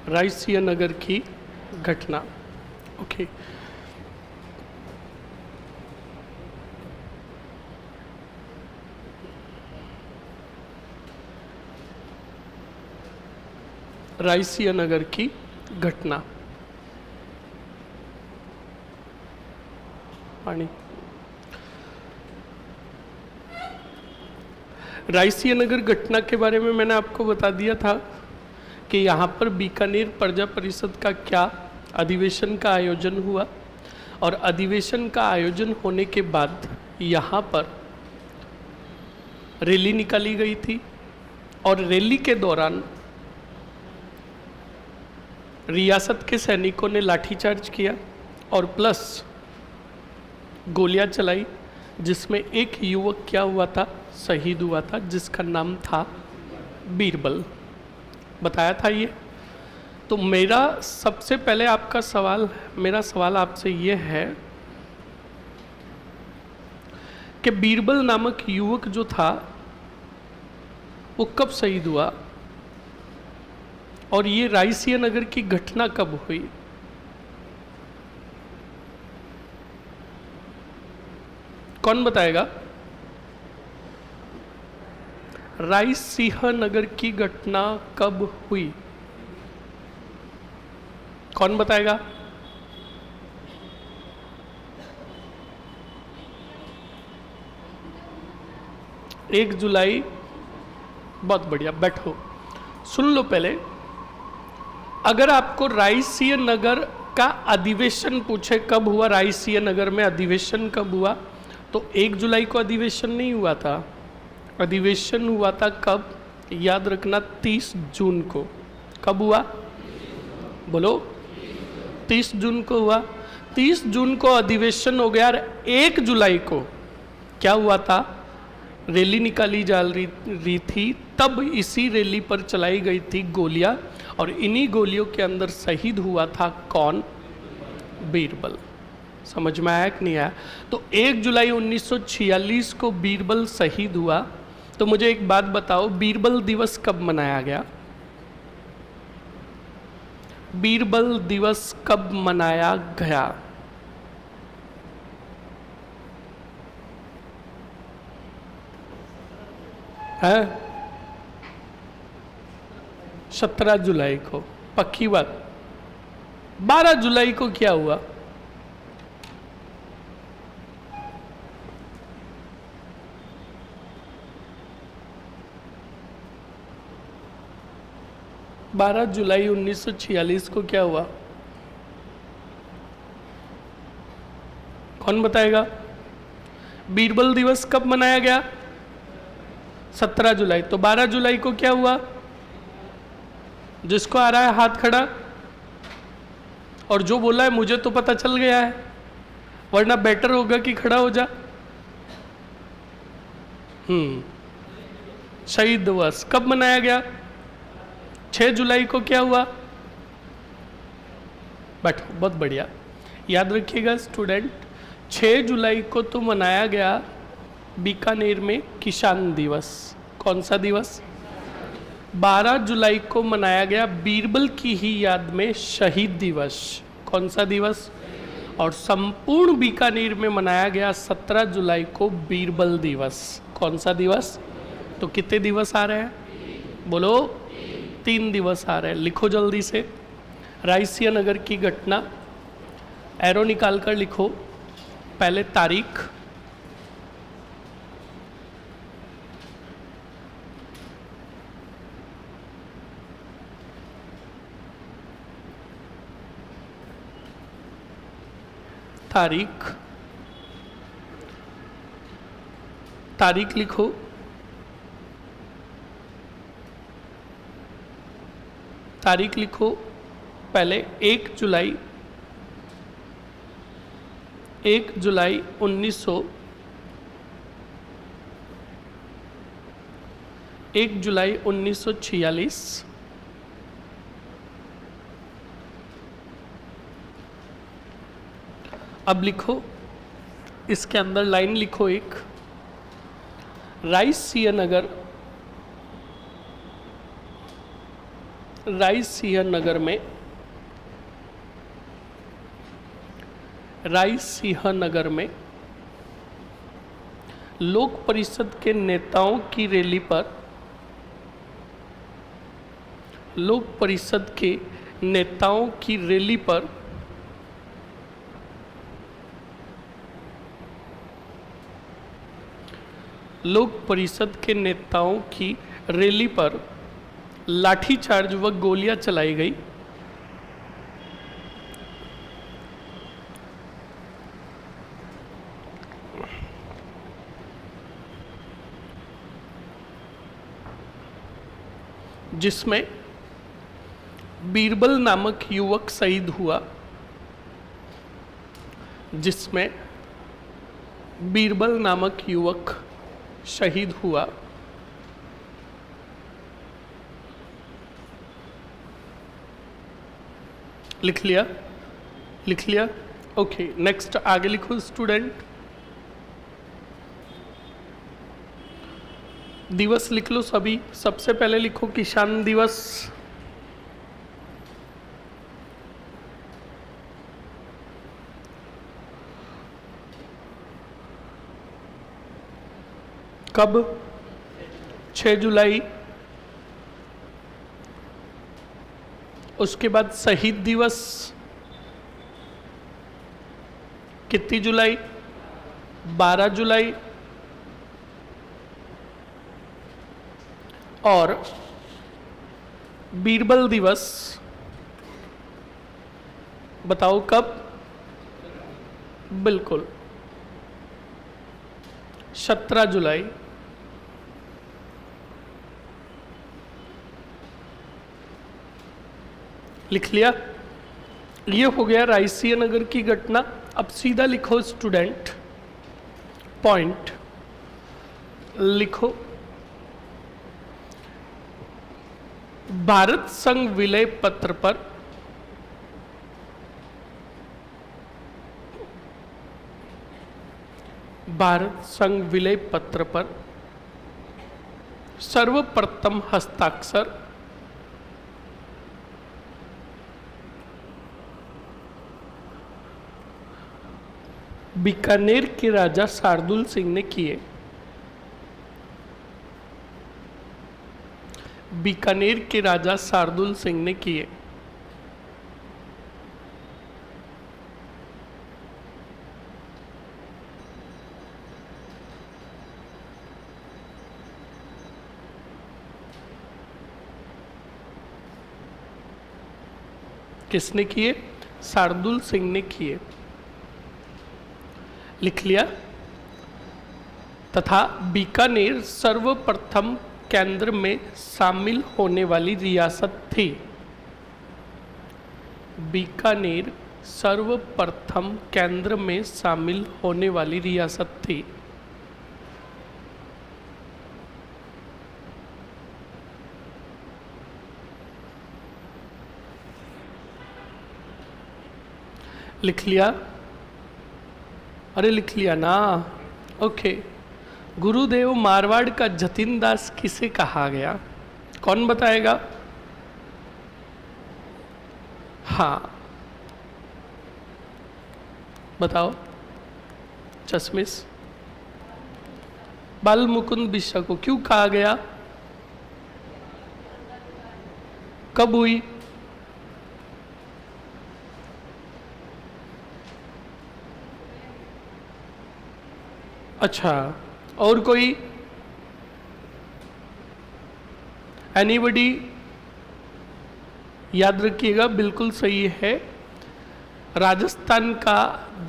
रायसीय नगर की घटना। ओके, रायसीय नगर की घटना। पानी। रायसीय नगर घटना के बारे में मैंने आपको बता दिया था कि यहाँ पर बीकानेर प्रजा परिषद का क्या अधिवेशन का आयोजन हुआ, और अधिवेशन का आयोजन होने के बाद यहाँ पर रैली निकाली गई थी, और रैली के दौरान रियासत के सैनिकों ने लाठीचार्ज किया और प्लस गोलियां चलाई, जिसमें एक युवक क्या हुआ था, शहीद हुआ था, जिसका नाम था बीरबल। बताया था ये। तो मेरा सबसे पहले मेरा सवाल आपसे ये है कि बीरबल नामक युवक जो था वो कब शहीद हुआ, और ये रायसीय नगर की घटना कब हुई? कौन बताएगा? रायसीय नगर की घटना कब हुई? कौन बताएगा? एक जुलाई। बहुत बढ़िया, बैठो, सुन लो पहले। अगर आपको रायसीय नगर का अधिवेशन पूछे कब हुआ, रायसीय नगर में अधिवेशन कब हुआ, तो 1 जुलाई को अधिवेशन नहीं हुआ था। अधिवेशन हुआ था कब? याद रखना, 30 जून को। कब हुआ? बोलो। 30 जून को हुआ। 30 जून को अधिवेशन हो गया। 1 जुलाई को क्या हुआ था? रैली निकाली जा रही थी, तब इसी रैली पर चलाई गई थी गोलियां, और इन्हीं गोलियों के अंदर शहीद हुआ था कौन? बीरबल। समझ में आया कि नहीं आया? तो 1 जुलाई 1946 को बीरबल शहीद हुआ। तो मुझे एक बात बताओ, बीरबल दिवस कब मनाया गया? बीरबल दिवस कब मनाया गया? है 17 जुलाई को। पक्की बात। 12 जुलाई को क्या हुआ? बारह जुलाई 1946 को क्या हुआ? कौन बताएगा? बीरबल दिवस कब मनाया गया? 17 जुलाई। तो 12 जुलाई को क्या हुआ? जिसको आ रहा है हाथ खड़ा, और जो बोला है मुझे तो पता चल गया है, वरना बेटर होगा कि खड़ा हो जा। शहीद दिवस कब मनाया गया? 6 जुलाई को क्या हुआ? बैठो, बहुत बढ़िया, याद रखिएगा स्टूडेंट। 6 जुलाई को तो मनाया गया बीकानेर में किसान दिवस। कौन सा दिवस? 12 जुलाई को मनाया गया बीरबल की ही याद में शहीद दिवस। कौन सा दिवस? और संपूर्ण बीकानेर में मनाया गया 17 जुलाई को बीरबल दिवस। कौन सा दिवस? तो कितने दिवस आ रहे हैं? बोलो। 3 दिवस आ रहे हैं। लिखो जल्दी से। रायसीय नगर की घटना, एरो निकाल कर लिखो। पहले तारीख, तारीख लिखो। तारीख लिखो पहले। 1 जुलाई 1946। अब लिखो, इसके अंदर लाइन लिखो एक, रायसीय नगर रायसिंहनगर में लोक परिषद के नेताओं की रैली पर लोक परिषद के नेताओं की रैली पर लोक परिषद के नेताओं की रैली पर लाठीचार्ज व गोलियां चलाई गई। जिसमें बीरबल नामक युवक शहीद हुआ। जिसमें बीरबल नामक युवक शहीद हुआ। लिख लिया? लिख लिया? ओके, नेक्स्ट आगे लिखो स्टूडेंट। दिवस लिख लो सभी। सबसे पहले लिखो किसान दिवस। कब? 6 जुलाई। उसके बाद शहीद दिवस कितनी जुलाई? 12 जुलाई। और बीरबल दिवस बताओ कब? बिल्कुल 17 जुलाई। लिख लिया? ये हो गया रायसिंहनगर की घटना। अब सीधा लिखो स्टूडेंट, पॉइंट लिखो। भारत संघ विलय पत्र पर भारत संघ विलय पत्र पर सर्वप्रथम हस्ताक्षर बीकानेर के राजा शार्दुल सिंह ने किए। बीकानेर के राजा शार्दुल सिंह ने किए। किसने किए? शार्दुल सिंह ने किए। लिख लिया? तथा बीकानेर सर्वप्रथम केंद्र में शामिल होने वाली रियासत थी। बीकानेर सर्वप्रथम केंद्र में शामिल होने वाली रियासत थी। लिख लिया? अरे लिख लिया ना? ओके। गुरुदेव मारवाड़ का जतिन दास किसे कहा गया? कौन बताएगा? हाँ बताओ। चश्मिश। बाल मुकुंद बिश्रा को क्यों कहा गया? कब हुई? अच्छा, और कोई? एनीबडी? याद रखिएगा, बिल्कुल सही है। राजस्थान का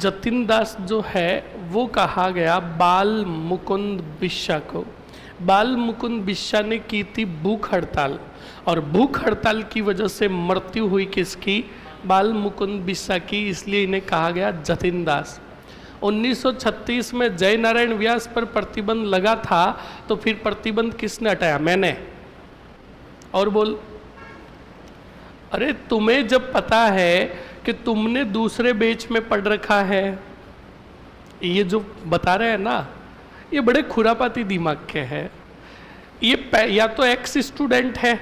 जतिन दास जो है वो कहा गया बाल मुकुंद बिश्रा को। बाल मुकुंद बिश्रा ने की थी भूख हड़ताल, और भूख हड़ताल की वजह से मृत्यु हुई किसकी? बाल मुकुंद बिश्रा की, इसलिए इन्हें कहा गया जतिन दास। 1936 में जय नारायण व्यास पर प्रतिबंध लगा था, तो फिर प्रतिबंध किसने हटाया? मैंने। और बोल। अरे तुम्हें जब पता है कि तुमने दूसरे बैच में पढ़ रखा है, ये जो बता रहे हैं ना, ये बड़े खुरापाती दिमाग के हैं। ये या तो एक्स स्टूडेंट है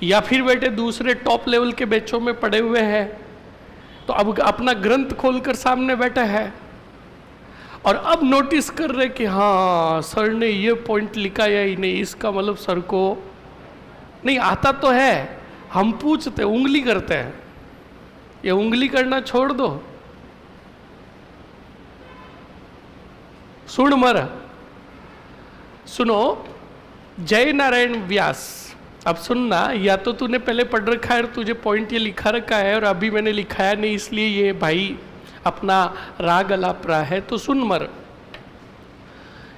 या फिर बेटे दूसरे टॉप लेवल के बैचों में पढ़े हुए हैं, तो अब अपना ग्रंथ खोलकर सामने बैठा है और अब नोटिस कर रहे कि हाँ सर ने ये पॉइंट लिखा या ही नहीं, इसका मतलब सर को नहीं आता तो है। हम पूछते उंगली करते हैं, ये उंगली करना छोड़ दो, सुन मर सुनो। जय नारायण व्यास, अब सुनना, या तो तूने पहले पढ़ रखा है और तुझे पॉइंट ये लिखा रखा है और अभी मैंने लिखाया नहीं इसलिए ये भाई अपना राग अलाप रहा है, तो सुन मर।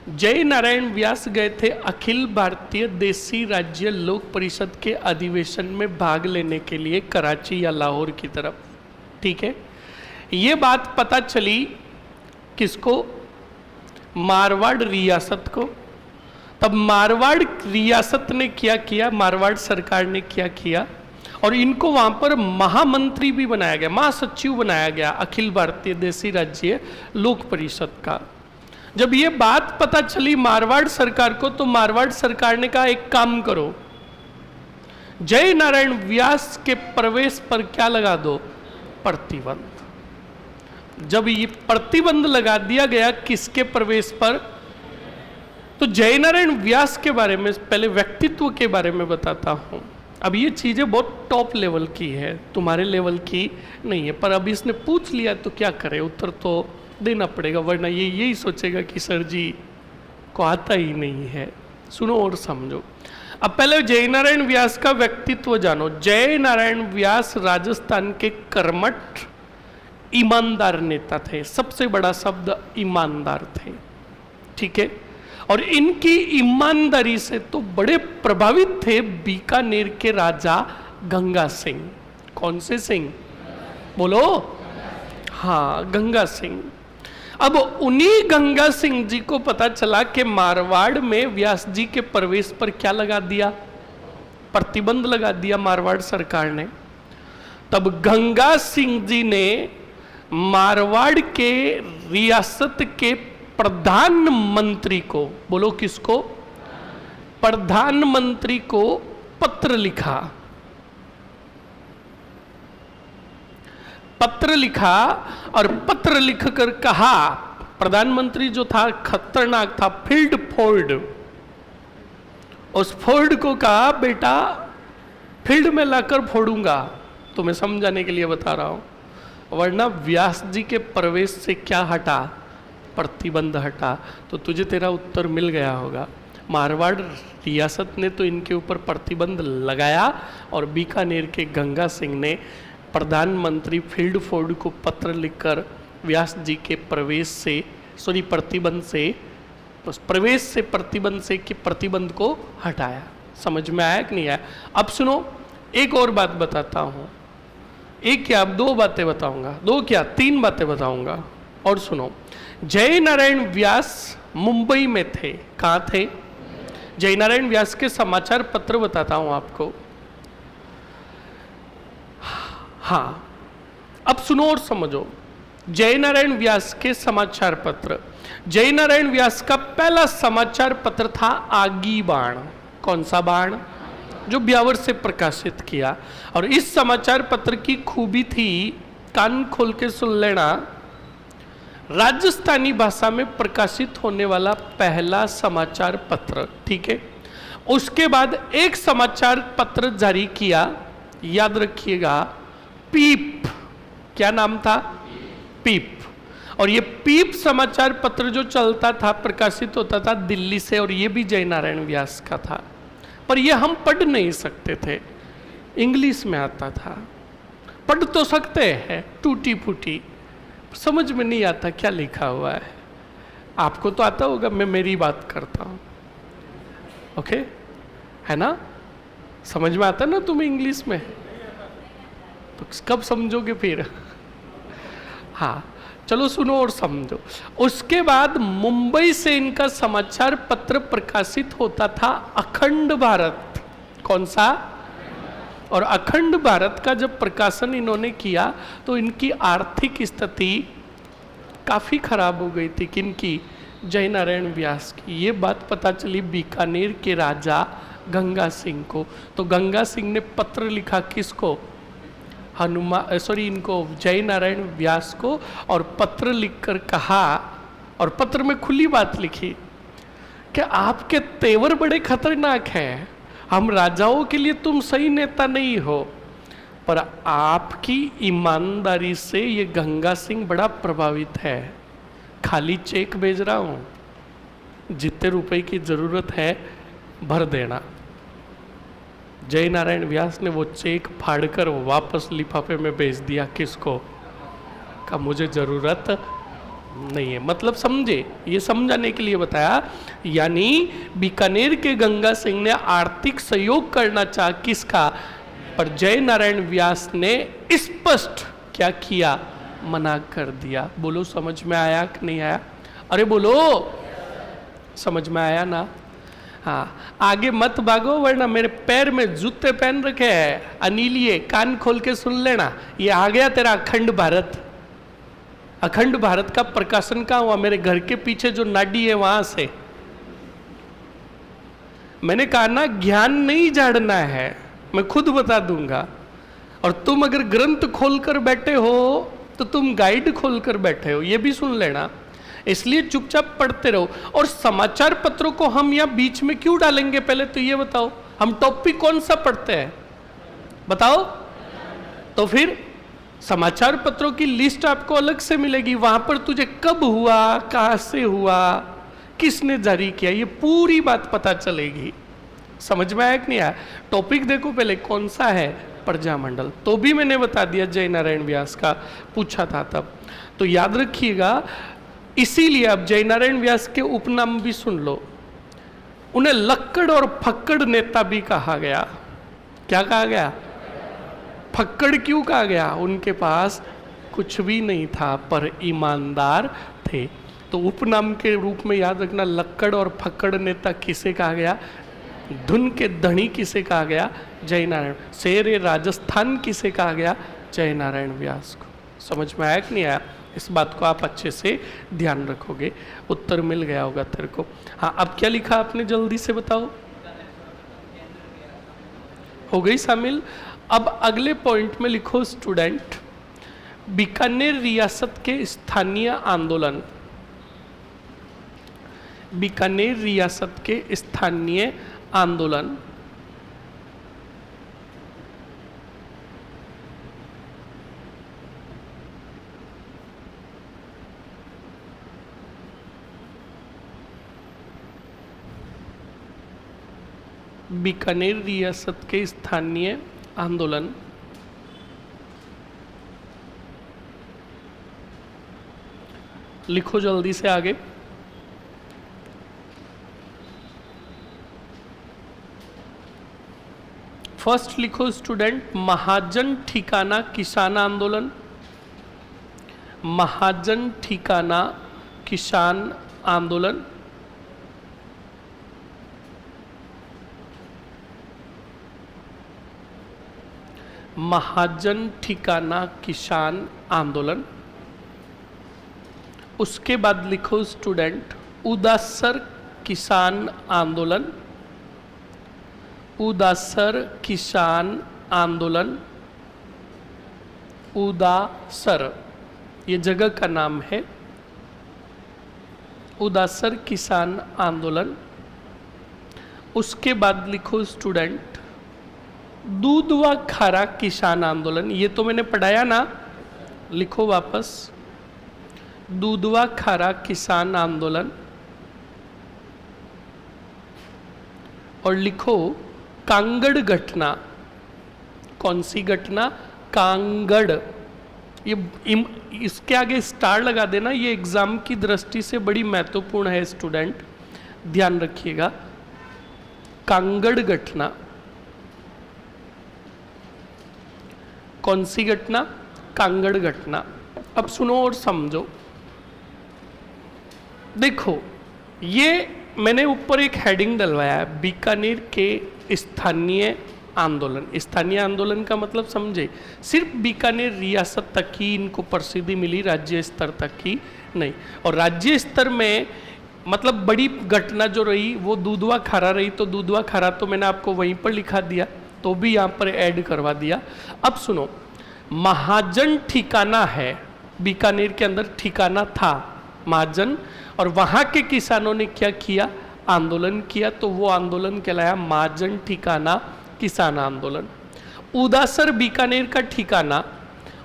जय नारायण व्यास गए थे अखिल भारतीय देसी राज्य लोक परिषद के अधिवेशन में भाग लेने के लिए कराची या लाहौर की तरफ, ठीक है। ये बात पता चली किसको? मारवाड़ रियासत को। तब मारवाड़ रियासत ने क्या किया, मारवाड़ सरकार ने क्या किया, और इनको वहां पर महामंत्री भी बनाया गया, महासचिव बनाया गया अखिल भारतीय देसी राज्य लोक परिषद का। जब ये बात पता चली मारवाड़ सरकार को, तो मारवाड़ सरकार ने कहा एक काम करो, जय नारायण व्यास के प्रवेश पर क्या लगा दो? प्रतिबंध। जब ये प्रतिबंध लगा दिया गया किसके प्रवेश पर? तो जय नारायण व्यास के बारे में पहले व्यक्तित्व के बारे में बताता हूं। अब ये चीजें बहुत टॉप लेवल की है, तुम्हारे लेवल की नहीं है, पर अब इसने पूछ लिया तो क्या करे, उत्तर तो देना पड़ेगा, वरना ये यही सोचेगा कि सर जी को आता ही नहीं है। सुनो और समझो। अब पहले जय नारायण व्यास का व्यक्तित्व जानो। जय नारायण व्यास राजस्थान के कर्मठ ईमानदार नेता थे, सबसे बड़ा शब्द ईमानदार थे, ठीक है। और इनकी ईमानदारी से तो बड़े प्रभावित थे बीकानेर के राजा गंगा सिंह। कौन से सिंह? बोलो। हाँ, गंगा सिंह। अब उन्हीं गंगा सिंह जी को पता चला कि मारवाड़ में व्यास जी के प्रवेश पर क्या लगा दिया? प्रतिबंध लगा दिया मारवाड़ सरकार ने। तब गंगा सिंह जी ने मारवाड़ के रियासत के प्रधानमंत्री को, बोलो किसको? प्रधानमंत्री को पत्र लिखा। पत्र लिखा और पत्र लिखकर कहा, प्रधानमंत्री जो था खतरनाक था, फील्ड फोर्ड, उस फोर्ड को कहा बेटा फील्ड में लाकर फोड़ूंगा। तुम्हें समझाने के लिए बता रहा हूं, वरना व्यास जी के प्रवेश से क्या हटा? प्रतिबंध हटा। तो तुझे तेरा उत्तर मिल गया होगा। मारवाड़ रियासत ने तो इनके ऊपर प्रतिबंध लगाया और बीकानेर के गंगा सिंह ने प्रधानमंत्री फील्ड फोर्ड को पत्र लिखकर व्यास जी के प्रवेश से, सॉरी प्रतिबंध से, प्रवेश से प्रतिबंध से कि प्रतिबंध को हटाया। समझ में आया कि नहीं आया? अब सुनो, एक और बात बताता हूँ। एक क्या, अब दो बातें बताऊंगा, दो क्या तीन बातें बताऊंगा। और सुनो, जय नारायण व्यास मुंबई में थे। कहाँ थे? जय नारायण व्यास के समाचार पत्र बताता हूं आपको। हाँ, अब सुनो और समझो। जय नारायण व्यास के समाचार पत्र। जय नारायण व्यास का पहला समाचार पत्र था आगी बाण। कौन सा बाण? जो ब्यावर से प्रकाशित किया। और इस समाचार पत्र की खूबी थी, कान खोल के सुन लेना, राजस्थानी भाषा में प्रकाशित होने वाला पहला समाचार पत्र, ठीक है। उसके बाद एक समाचार पत्र जारी किया, याद रखिएगा, पीप। क्या नाम था? पीप। और ये पीप समाचार पत्र जो चलता था, प्रकाशित होता था दिल्ली से, और ये भी जय नारायण व्यास का था। पर ये हम पढ़ नहीं सकते थे, इंग्लिश में आता था। पढ़ तो सकते हैं टूटी फूटी, समझ में नहीं आता क्या लिखा हुआ है। आपको तो आता होगा, मैं मेरी बात करता हूँ, ओके, है ना? समझ में आता ना तुम्हें इंग्लिश में? तो कब समझोगे फिर? हाँ, चलो सुनो और समझो। उसके बाद मुंबई से इनका समाचार पत्र प्रकाशित होता था अखंड भारत। कौन सा? और अखंड भारत का जब प्रकाशन इन्होंने किया तो इनकी आर्थिक स्थिति काफ़ी खराब हो गई थी। किनकी? जय नारायण व्यास की। ये बात पता चली बीकानेर के राजा गंगा सिंह को। तो गंगा सिंह ने पत्र लिखा किसको? हनुमान, सॉरी, इनको जय नारायण व्यास को। और पत्र लिखकर कहा, और पत्र में खुली बात लिखी कि आपके तेवर बड़े खतरनाक हैं, हम राजाओं के लिए तुम सही नेता नहीं हो, पर आपकी ईमानदारी से ये गंगा सिंह बड़ा प्रभावित है, खाली चेक भेज रहा हूं, जितने रुपए की जरूरत है भर देना। जय नारायण व्यास ने वो चेक फाड़कर वापस लिफाफे में भेज दिया। किसको? का मुझे जरूरत नहीं है। मतलब समझे, ये समझाने के लिए बताया। यानी बीकानेर के गंगा सिंह ने आर्थिक सहयोग करना चाहा, किसका? पर जय नारायण व्यास ने स्पष्ट क्या किया? मना कर दिया। बोलो समझ में आया कि नहीं आया? अरे बोलो, समझ में आया ना? हाँ, आगे मत भागो वरना मेरे पैर में जूते पहन रखे हैं अनिलिए, कान खोल के सुन लेना। ये आ गया तेरा अखंड भारत। अखंड भारत का प्रकाशन कहाँ हुआ? मेरे घर के पीछे जो नाडी है वहां से। मैंने कहा ना, ज्ञान नहीं झाड़ना है, मैं खुद बता दूंगा। और तुम अगर ग्रंथ खोलकर बैठे हो तो तुम गाइड खोलकर बैठे हो, ये भी सुन लेना। इसलिए चुपचाप पढ़ते रहो। और समाचार पत्रों को हम यहाँ बीच में क्यों डालेंगे? पहले तो ये बताओ, हम टॉपिक कौन सा पढ़ते हैं? बताओ। तो फिर समाचार पत्रों की लिस्ट आपको अलग से मिलेगी, वहां पर तुझे कब हुआ, कहां से हुआ, किसने जारी किया, ये पूरी बात पता चलेगी। समझ में आया कि नहीं आया? टॉपिक देखो पहले कौन सा है, प्रजामंडल। तो भी मैंने बता दिया, जय नारायण व्यास का पूछा था तब, तो याद रखिएगा। इसीलिए अब जय नारायण व्यास के उपनाम भी सुन लो। उन्हें लक्कड़ और फक्कड़ नेता भी कहा गया। क्या कहा गया? फक्कड़ क्यों कहा गया? उनके पास कुछ भी नहीं था पर ईमानदार थे। तो उपनाम के रूप में याद रखना, लक्कड़ और फक्कड़ नेता किसे कहा गया? धुन के धनी किसे कहा गया? जय नारायण। शेर राजस्थान किसे कहा गया? जय नारायण व्यास को। समझ में आया कि नहीं आया? इस बात को आप अच्छे से ध्यान रखोगे, उत्तर मिल गया होगा तेरे को। हाँ, अब क्या लिखा आपने, जल्दी से बताओ। हो गई शामिल? अब अगले पॉइंट में लिखो स्टूडेंट, बीकानेर रियासत के स्थानीय आंदोलन। बीकानेर रियासत के स्थानीय आंदोलन। बीकानेर रियासत के स्थानीय आंदोलन। लिखो जल्दी से आगे। फर्स्ट लिखो स्टूडेंट, महाजन ठिकाना किसान आंदोलन। महाजन ठिकाना किसान आंदोलन। महाजन ठिकाना किसान आंदोलन। उसके बाद लिखो स्टूडेंट, उदासर किसान आंदोलन। उदासर किसान आंदोलन। उदासर ये जगह का नाम है। उदासर किसान आंदोलन। उसके बाद लिखो स्टूडेंट, दूधवा खारा किसान आंदोलन। ये तो मैंने पढ़ाया ना, लिखो वापस, दूधवा खारा किसान आंदोलन। और लिखो कांगड़ घटना। कौन सी घटना? कांगड़। ये इसके आगे स्टार लगा देना, ये एग्जाम की दृष्टि से बड़ी महत्वपूर्ण है स्टूडेंट, ध्यान रखिएगा। कांगड़ घटना। कौन सी घटना? कांगड़ घटना। अब सुनो और समझो। देखो, ये मैंने ऊपर एक हेडिंग डलवाया है, बीकानेर के स्थानीय आंदोलन। स्थानीय आंदोलन का मतलब समझे, सिर्फ बीकानेर रियासत तक ही इनको प्रसिद्धि मिली, राज्य स्तर तक की नहीं। और राज्य स्तर में मतलब बड़ी घटना जो रही वो दूधवा खारा रही, तो दूधवा खारा तो मैंने आपको वहीं पर लिखा दिया, तो भी यहाँ पर ऐड करवा दिया। अब सुनो, महाजन ठिकाना है, बीकानेर के अंदर ठिकाना था महाजन, और वहाँ के किसानों ने क्या किया, आंदोलन किया, तो वो आंदोलन कहलाया महाजन ठिकाना किसान आंदोलन। उदासर बीकानेर का ठिकाना,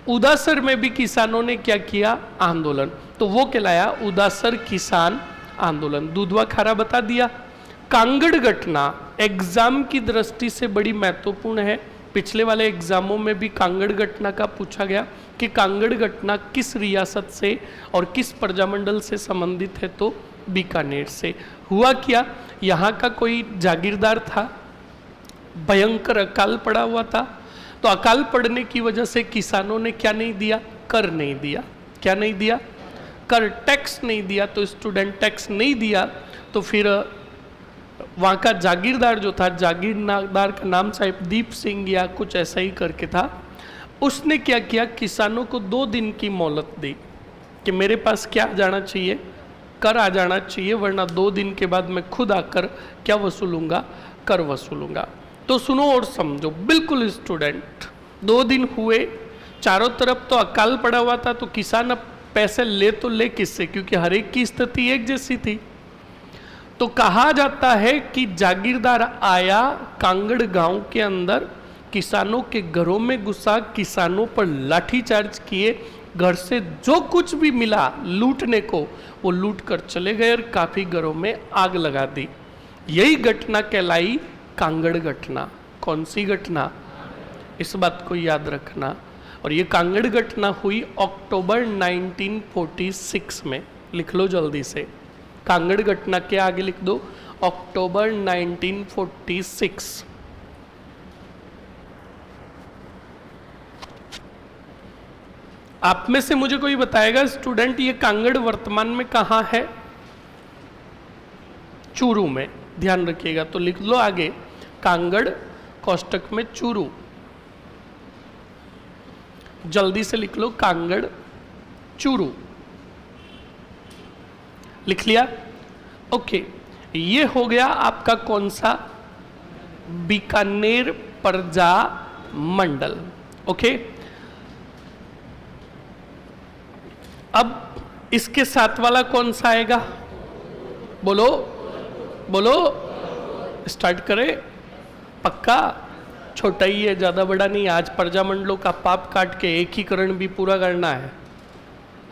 उदासर में भी किसानों ने क्या किया, आंदोलन, तो वो कहलाया उदासर किसान आंदोलन। दूधवा खारा बता दिया। कांगड़ घटना एग्जाम की दृष्टि से बड़ी महत्वपूर्ण है, पिछले वाले एग्जामों में भी कांगड़ घटना का पूछा गया कि कांगड़ घटना किस रियासत से और किस प्रजामंडल से संबंधित है, तो बीकानेर से। हुआ क्या, यहाँ का कोई जागीरदार था, भयंकर अकाल पड़ा हुआ था, तो अकाल पड़ने की वजह से किसानों ने क्या नहीं दिया, कर नहीं दिया। क्या नहीं दिया, कर, टैक्स नहीं दिया। तो स्टूडेंट टैक्स नहीं दिया, तो फिर वहाँ का जागीरदार जो था, जागीरदार का नाम शायद दीप सिंह या कुछ ऐसा ही करके था, उसने क्या किया, किसानों को 2 दिन की मोहलत दी कि मेरे पास क्या आ जाना चाहिए, कर आ जाना चाहिए, वरना 2 दिन के बाद मैं खुद आकर क्या वसूलूंगा, कर वसूलूंगा। तो सुनो और समझो, बिल्कुल स्टूडेंट, 2 दिन हुए, चारों तरफ तो अकाल पड़ा हुआ था, तो किसान अब पैसे ले तो ले किससे, क्योंकि हर एक की स्थिति एक जैसी थी। तो कहा जाता है कि जागीरदार आया कांगड़ गांव के अंदर, किसानों के घरों में घुसा, किसानों पर लाठीचार्ज किए, घर से जो कुछ भी मिला लूटने को वो लूट कर चले गए और काफी घरों में आग लगा दी। यही घटना कहलाई कांगड़ घटना। कौन सी घटना, इस बात को याद रखना। और ये कांगड़ घटना हुई अक्टूबर 1946 में, लिख लो जल्दी से, कांगड़ घटना के आगे लिख दो अक्टूबर 1946। आप में से मुझे कोई बताएगा स्टूडेंट, ये कांगड़ वर्तमान में कहाँ है, चूरू में, ध्यान रखिएगा। तो लिख लो आगे कांगड़ कोष्टक में चूरू, जल्दी से लिख लो कांगड़ चूरू, लिख लिया, ओके। ये हो गया आपका कौन सा, बीकानेर प्रजा मंडल, ओके। अब इसके साथ वाला कौन सा आएगा, बोलो बोलो, स्टार्ट करें, पक्का, छोटा ही है, ज़्यादा बड़ा नहीं। आज प्रजामंडलों का पाप काट के एकीकरण भी पूरा करना है।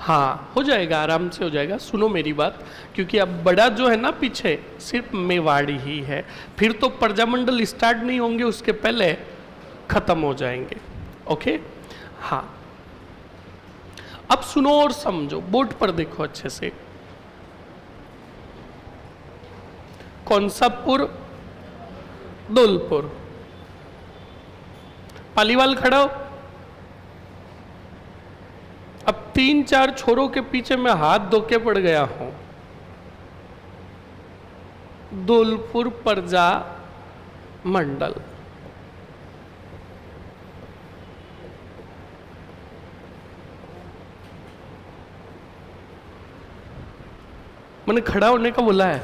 हाँ, हो जाएगा, आराम से हो जाएगा। सुनो मेरी बात, क्योंकि अब बड़ा जो है ना पीछे सिर्फ मेवाड़ी ही है, फिर तो प्रजामंडल स्टार्ट नहीं होंगे, उसके पहले खत्म हो जाएंगे, ओके। हाँ, अब सुनो और समझो, बोर्ड पर देखो अच्छे से। कौनसापुर, धौलपुर, पालीवाल खड़ा हो। अब 3-4 छोरों के पीछे मैं हाथ धो के पड़ गया हूं। धौलपुर प्रजा मंडल, मैंने खड़ा होने का बोला है।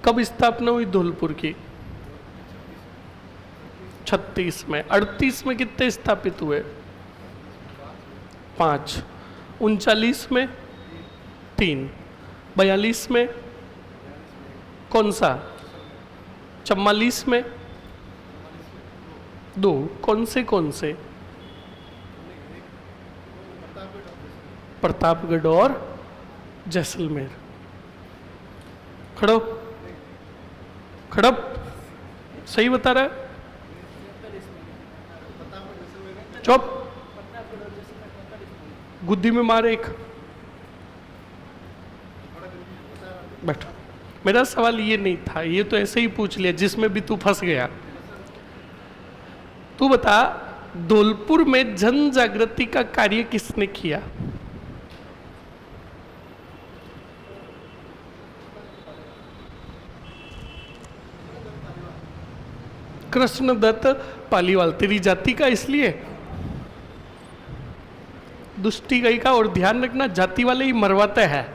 कब स्थापना हुई धौलपुर की, 36 में। 38 में कितने स्थापित हुए, 5। 39 में 3। 42 में कौन सा, 44 में 2। कौन से, प्रतापगढ़ और जैसलमेर। खड़ो, खड़प, सही बता रहा है, चुप, गुद्दी में मारे एक। बैठो, मेरा सवाल ये नहीं था, ये तो ऐसे ही पूछ लिया जिसमें भी तू फंस गया। तू बता, धौलपुर में जन जागृति का कार्य किसने किया? कृष्णदत्त पालीवाल। तेरी जाति का इसलिए दुष्टी गई का, और ध्यान रखना जाति वाले ही मरवाते हैं,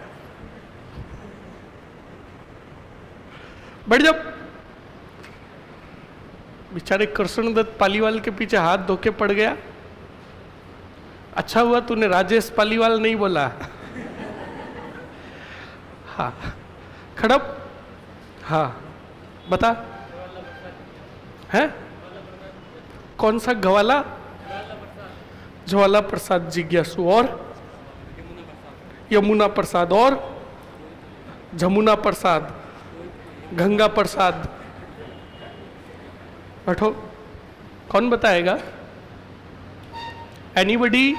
बेचारे कृष्णदत्त पालीवाल के पीछे हाथ धो के पड़ गया। अच्छा हुआ तूने राजेश पालीवाल नहीं बोला। हाँ खड़प, हाँ बता। है कौन सा गवाला? ज्वाला प्रसाद जिज्ञासु और यमुना प्रसाद और जमुना प्रसाद, गंगा प्रसाद। बैठो, कौन बताएगा? एनीबडी?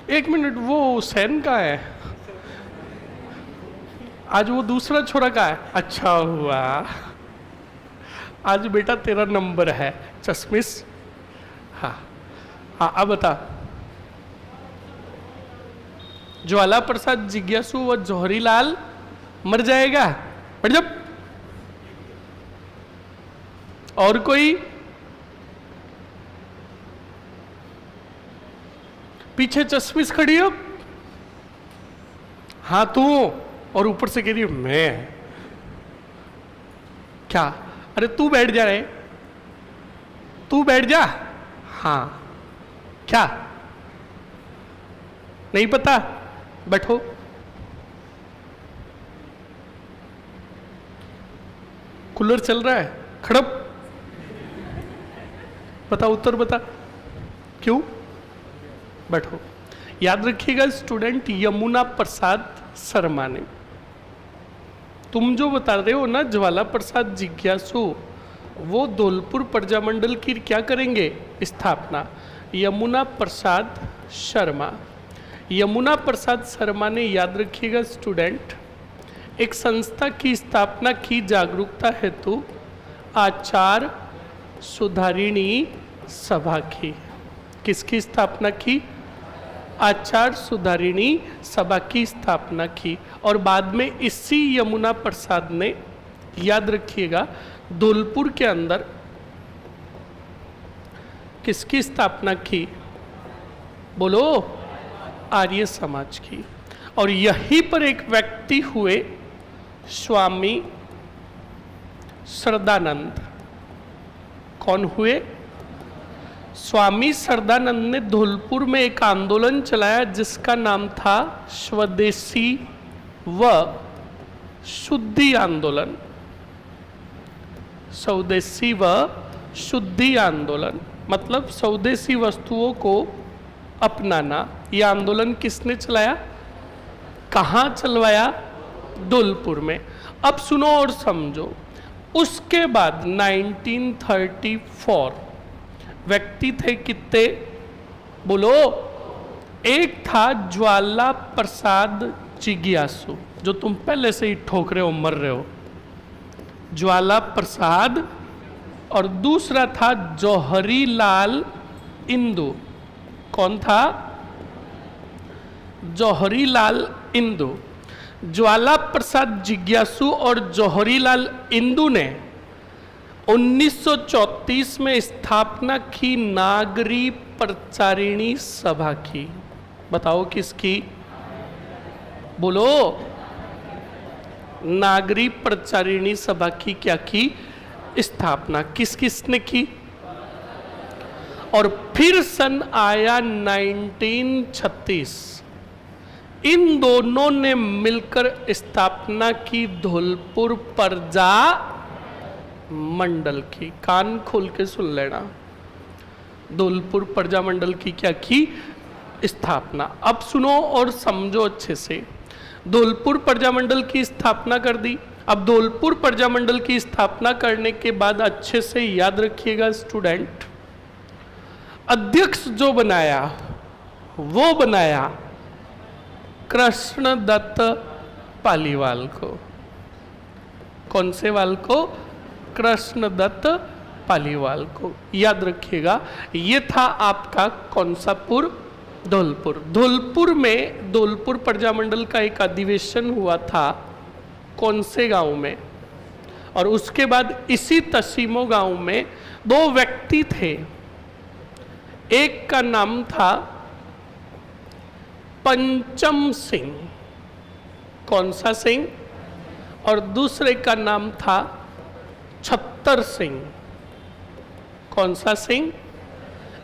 एक मिनट, वो हुसैन का है आज, वो दूसरा छोरा का है। अच्छा हुआ आज बेटा तेरा नंबर है चश्मिश। हाँ हाँ अब बता। ज्वाला प्रसाद जिज्ञासु व जौहरी लाल मर जाएगा। बैठ जा। और कोई? पीछे चश्मिश खड़ी हो। हाँ तू, और ऊपर से कह रही मैं। क्या? अरे तू बैठ जा रे, तू बैठ जा। हाँ क्या नहीं पता? बैठो। कूलर चल रहा है, खड़प। बता, उत्तर बता क्यों? बैठो। याद रखिएगा स्टूडेंट, यमुना प्रसाद शर्मा ने, तुम जो बता रहे हो ना ज्वाला प्रसाद जिज्ञासु, वो धौलपुर प्रजामंडल की क्या करेंगे? स्थापना। यमुना प्रसाद शर्मा, यमुना प्रसाद शर्मा ने, याद रखिएगा स्टूडेंट, एक संस्था की स्थापना की जागरूकता हेतु आचार सुधारिणी सभा की। किसकी स्थापना की? आचार सुधारिणी सभा की स्थापना की। और बाद में इसी यमुना प्रसाद ने, याद रखिएगा, धौलपुर के अंदर किसकी स्थापना की? बोलो, आर्य समाज की। और यहीं पर एक व्यक्ति हुए स्वामी श्रद्धानंद। कौन हुए? स्वामी श्रद्धानंद ने धौलपुर में एक आंदोलन चलाया जिसका नाम था स्वदेशी व शुद्धि आंदोलन। स्वदेशी व शुद्धि आंदोलन मतलब स्वदेशी वस्तुओं को अपनाना। यह आंदोलन किसने चलाया? कहाँ चलवाया? धौलपुर में। अब सुनो और समझो। उसके बाद 1934 व्यक्ति थे कितने? बोलो। एक था ज्वाला प्रसाद जिज्ञासु, जो तुम पहले से ही ठोक रहे हो, मर रहे हो, ज्वाला प्रसाद। और दूसरा था जौहरी लाल इंदु। कौन था? जौहरी लाल इंदु। ज्वाला प्रसाद जिज्ञासु और जौहरी लाल इंदु ने 1934 में स्थापना की नागरी प्रचारिणी सभा की। बताओ किसकी? बोलो। नागरी प्रचारिणी सभा की क्या की? स्थापना। किस किसने की? और फिर सन आया 1936, इन दोनों ने मिलकर स्थापना की धौलपुर प्रजा मंडल की। कान खोल के सुन लेना। धौलपुर प्रजा मंडल की क्या की? स्थापना। अब सुनो और समझो अच्छे से। धौलपुर प्रजा मंडल की स्थापना कर दी। अब धौलपुर प्रजा मंडल की स्थापना करने के बाद अच्छे से याद रखिएगा स्टूडेंट, अध्यक्ष जो बनाया वो बनाया कृष्णदत्त पालीवाल को। कौन से वाल को? कृष्णदत्त पालीवाल को। याद रखिएगा, ये था आपका कौन सा पुर? धौलपुर। धौलपुर में धौलपुर प्रजामंडल का एक अधिवेशन हुआ था। कौन से गांव में? और उसके बाद इसी तसीमो गांव में दो व्यक्ति थे। एक का नाम था पंचम सिंह। कौन सा सिंह? और दूसरे का नाम था छत्तर सिंह। कौन सा सिंह?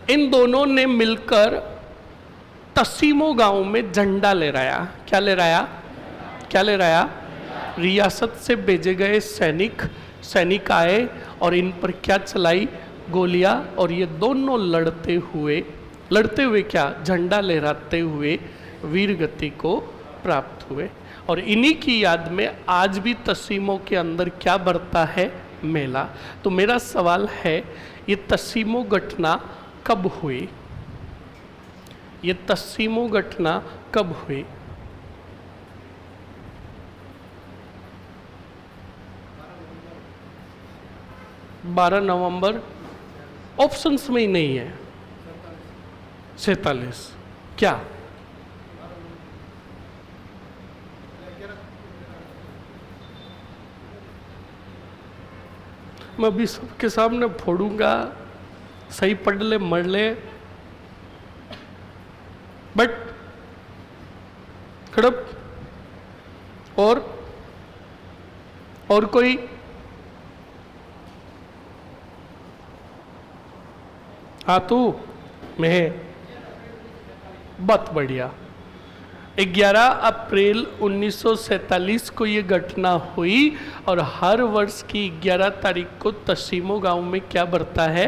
इन दोनों ने मिलकर तसीमो गांव में झंडा लहराया। क्या लहराया? क्या लहराया? रियासत से भेजे गए सैनिक आए और इन पर क्या चलाई? गोलियां। और ये दोनों लड़ते हुए क्या? झंडा लहराते हुए वीर गति को प्राप्त हुए। और इन्हीं की याद में आज भी तसीमो के अंदर क्या बढ़ता है? मेला। तो मेरा सवाल है, ये तसीमो घटना कब हुई? ये तसीमो घटना कब हुई? बारह नवंबर। ऑप्शंस में ही नहीं है। 47। क्या? मैं अभी सबके सामने फोड़ूंगा, सही पढ़ ले मर ले, बट खड़प। और कोई? हाँ तू मैं। बहुत बढ़िया। 11 अप्रैल 1947 को ये घटना हुई और हर वर्ष की 11 तारीख को तसीमो गांव में क्या बढ़ता है?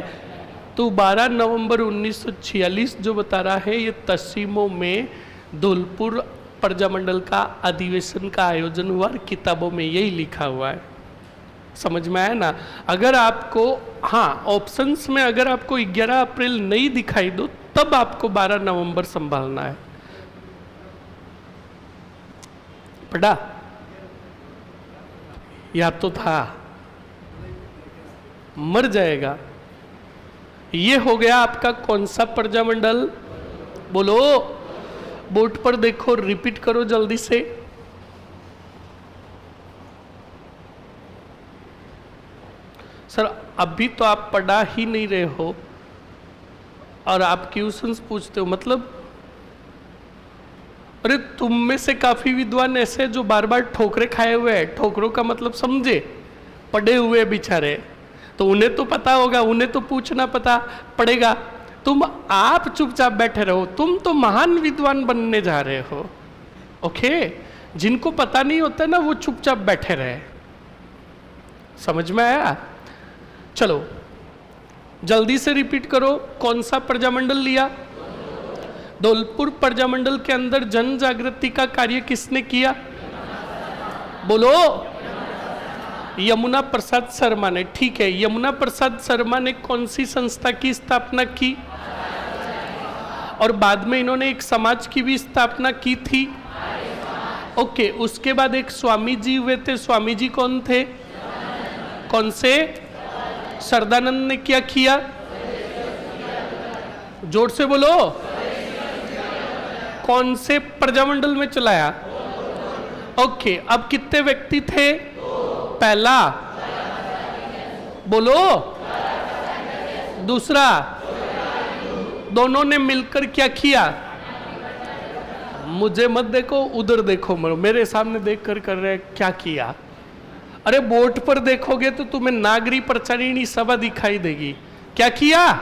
तो 12 नवंबर 1946 जो बता रहा है, ये तसीमो में धौलपुर प्रजामंडल का अधिवेशन का आयोजन हुआ और किताबों में यही लिखा हुआ है। समझ में आया ना? अगर आपको, हाँ, ऑप्शंस में अगर आपको 11 अप्रैल नहीं दिखाई दो तब आपको 12 नवंबर संभालना है। पढ़ा? या तो था, मर जाएगा। ये हो गया आपका कौन सा प्रजामंडल? बोलो, बोर्ड पर देखो, रिपीट करो जल्दी से। सर अभी तो आप पढ़ा ही नहीं रहे हो और आप क्वेश्चंस पूछते हो, मतलब अरे तुम में से काफी विद्वान ऐसे जो बार बार ठोकरे खाए हुए हैं। ठोकरों का मतलब समझे? पढ़े हुए बेचारे, तो उन्हें तो पता होगा, उन्हें तो पूछना पता पड़ेगा। आप चुपचाप बैठे रहो, तुम तो महान विद्वान बनने जा रहे हो। ओके? जिनको पता नहीं होता ना वो चुपचाप बैठे रहे। समझ में आया? चलो जल्दी से रिपीट करो। कौन सा प्रजामंडल लिया? धौलपुर प्रजामंडल के अंदर जन जागृति का कार्य किसने किया? बोलो। यमुना प्रसाद शर्मा ने। ठीक है, यमुना प्रसाद शर्मा ने कौन सी संस्था की स्थापना की? और बाद में इन्होंने एक समाज की भी स्थापना की थी। ओके, उसके बाद एक स्वामी जी हुए थे। स्वामी जी कौन थे? कौन से? सरदानंद ने क्या किया? जोर से बोलो। कौन से प्रजामंडल में चलाया? ओके, अब कितने व्यक्ति थे? पहला, बोलो। दूसरा, दोनों ने मिलकर क्या किया? मुझे मत देखो, उधर देखो, मेरे सामने देख कर रहे क्या किया। अरे बोर्ड पर देखोगे तो तुम्हें नागरी प्रचारिणी सभा दिखाई देगी। क्या किया?